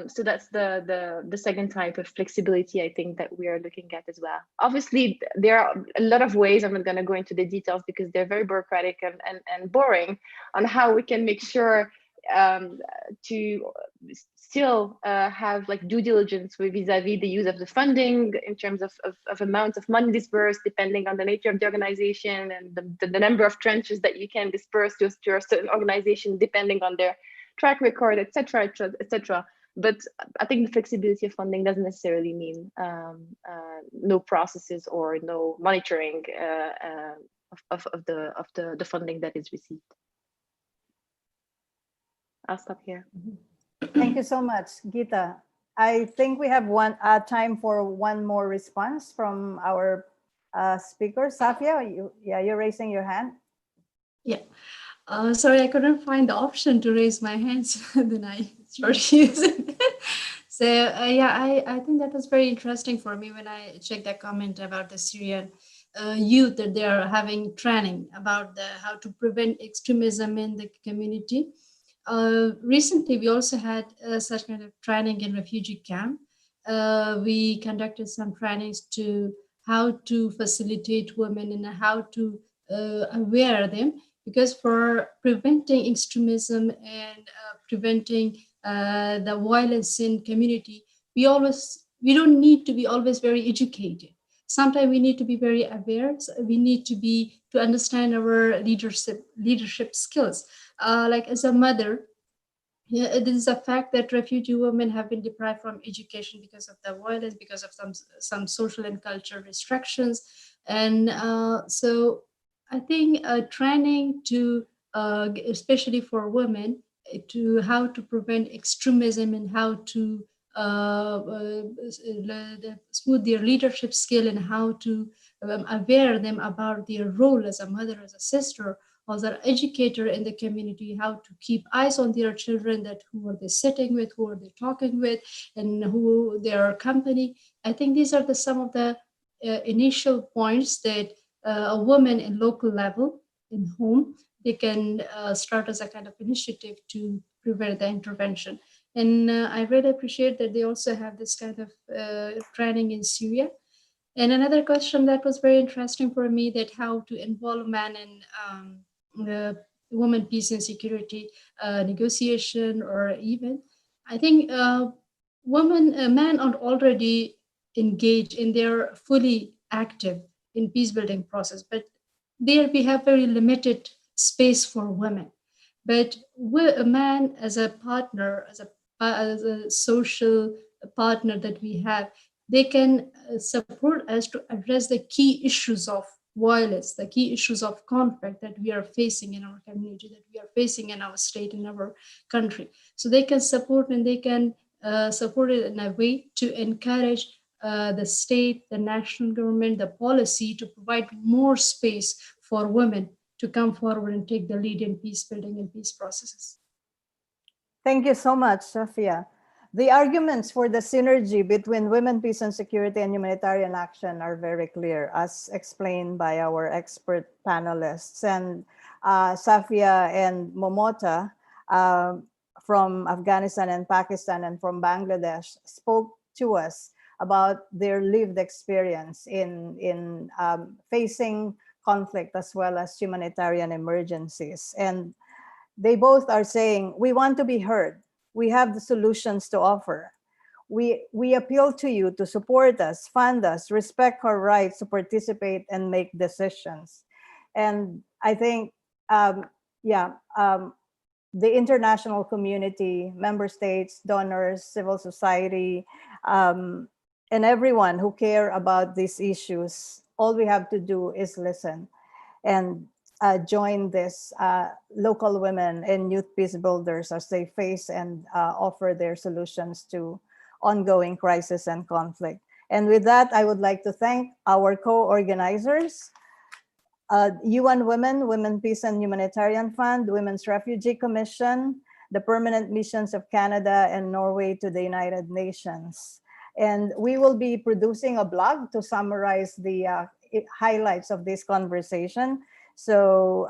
So that's the second type of flexibility I think that we are looking at as well. Obviously, there are a lot of ways. I'm not going to go into the details because they're very bureaucratic and boring on how we can make sure to still have like due diligence vis-a-vis the use of the funding in terms of amounts of money dispersed, depending on the nature of the organization and the number of trenches that you can disperse to a certain organization, depending on their track record, etc., etc. But I think the flexibility of funding doesn't necessarily mean no processes or no monitoring of the funding that is received. I'll stop here. Thank you so much, Geeta. I think we have time for one more response from our speaker. Safia, you're raising your hand. Yeah. Sorry, I couldn't find the option to raise my hand, so then I started using it. So I think that was very interesting for me when I checked that comment about the Syrian youth, that they are having training about how to prevent extremism in the community. Recently, we also had such kind of training in refugee camp. We conducted some trainings to how to facilitate women and how to aware them. Because for preventing extremism and preventing the violence in community, we don't need to be always very educated. Sometimes we need to be very aware. So we need to understand our leadership skills. Like as a mother, it is a fact that refugee women have been deprived from education because of the violence, because of some social and cultural restrictions, and so. I think training to, especially for women, to how to prevent extremism and how to smooth their leadership skill and how to aware them about their role as a mother, as a sister, as an educator in the community, how to keep eyes on their children, that who are they sitting with, who are they talking with, and who their company. I think these are some of the initial points that a woman in local level in home, they can start as a kind of initiative to prevent the intervention. And I really appreciate that they also have this kind of training in Syria. And another question that was very interesting for me, that how to involve men in women, peace and security negotiation, or even, I think men are already engaged and they're fully active in peace building process, but there we have very limited space for women. But a man as a partner, as a social partner that we have, they can support us to address the key issues of violence, the key issues of conflict that we are facing in our community, that we are facing in our state, in our country. So they can support, and they can support it in a way to encourage the state, the national government, the policy to provide more space for women to come forward and take the lead in peace building and peace processes. Thank you so much, Safia. The arguments for the synergy between women, peace and security and humanitarian action are very clear, as explained by our expert panelists. And Safia and Momota from Afghanistan and Pakistan and from Bangladesh spoke to us about their lived experience in facing conflict as well as humanitarian emergencies. And they both are saying, we want to be heard. We have the solutions to offer. We appeal to you to support us, fund us, respect our rights to participate and make decisions. And I think, the international community, member states, donors, civil society, and everyone who care about these issues, all we have to do is listen and join this local women and youth peace builders as they face and offer their solutions to ongoing crisis and conflict. And with that, I would like to thank our co-organizers, UN Women, Women Peace and Humanitarian Fund, Women's Refugee Commission, the Permanent Missions of Canada and Norway to the United Nations. And we will be producing a blog to summarize the highlights of this conversation. So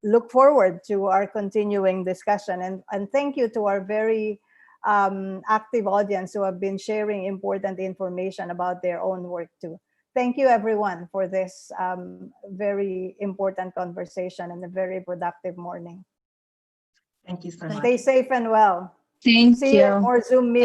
look forward to our continuing discussion. And thank you to our very active audience who have been sharing important information about their own work too. Thank you everyone for this very important conversation and a very productive morning. Thank you so much. Stay safe and well. Thank See you at more Zoom meetings.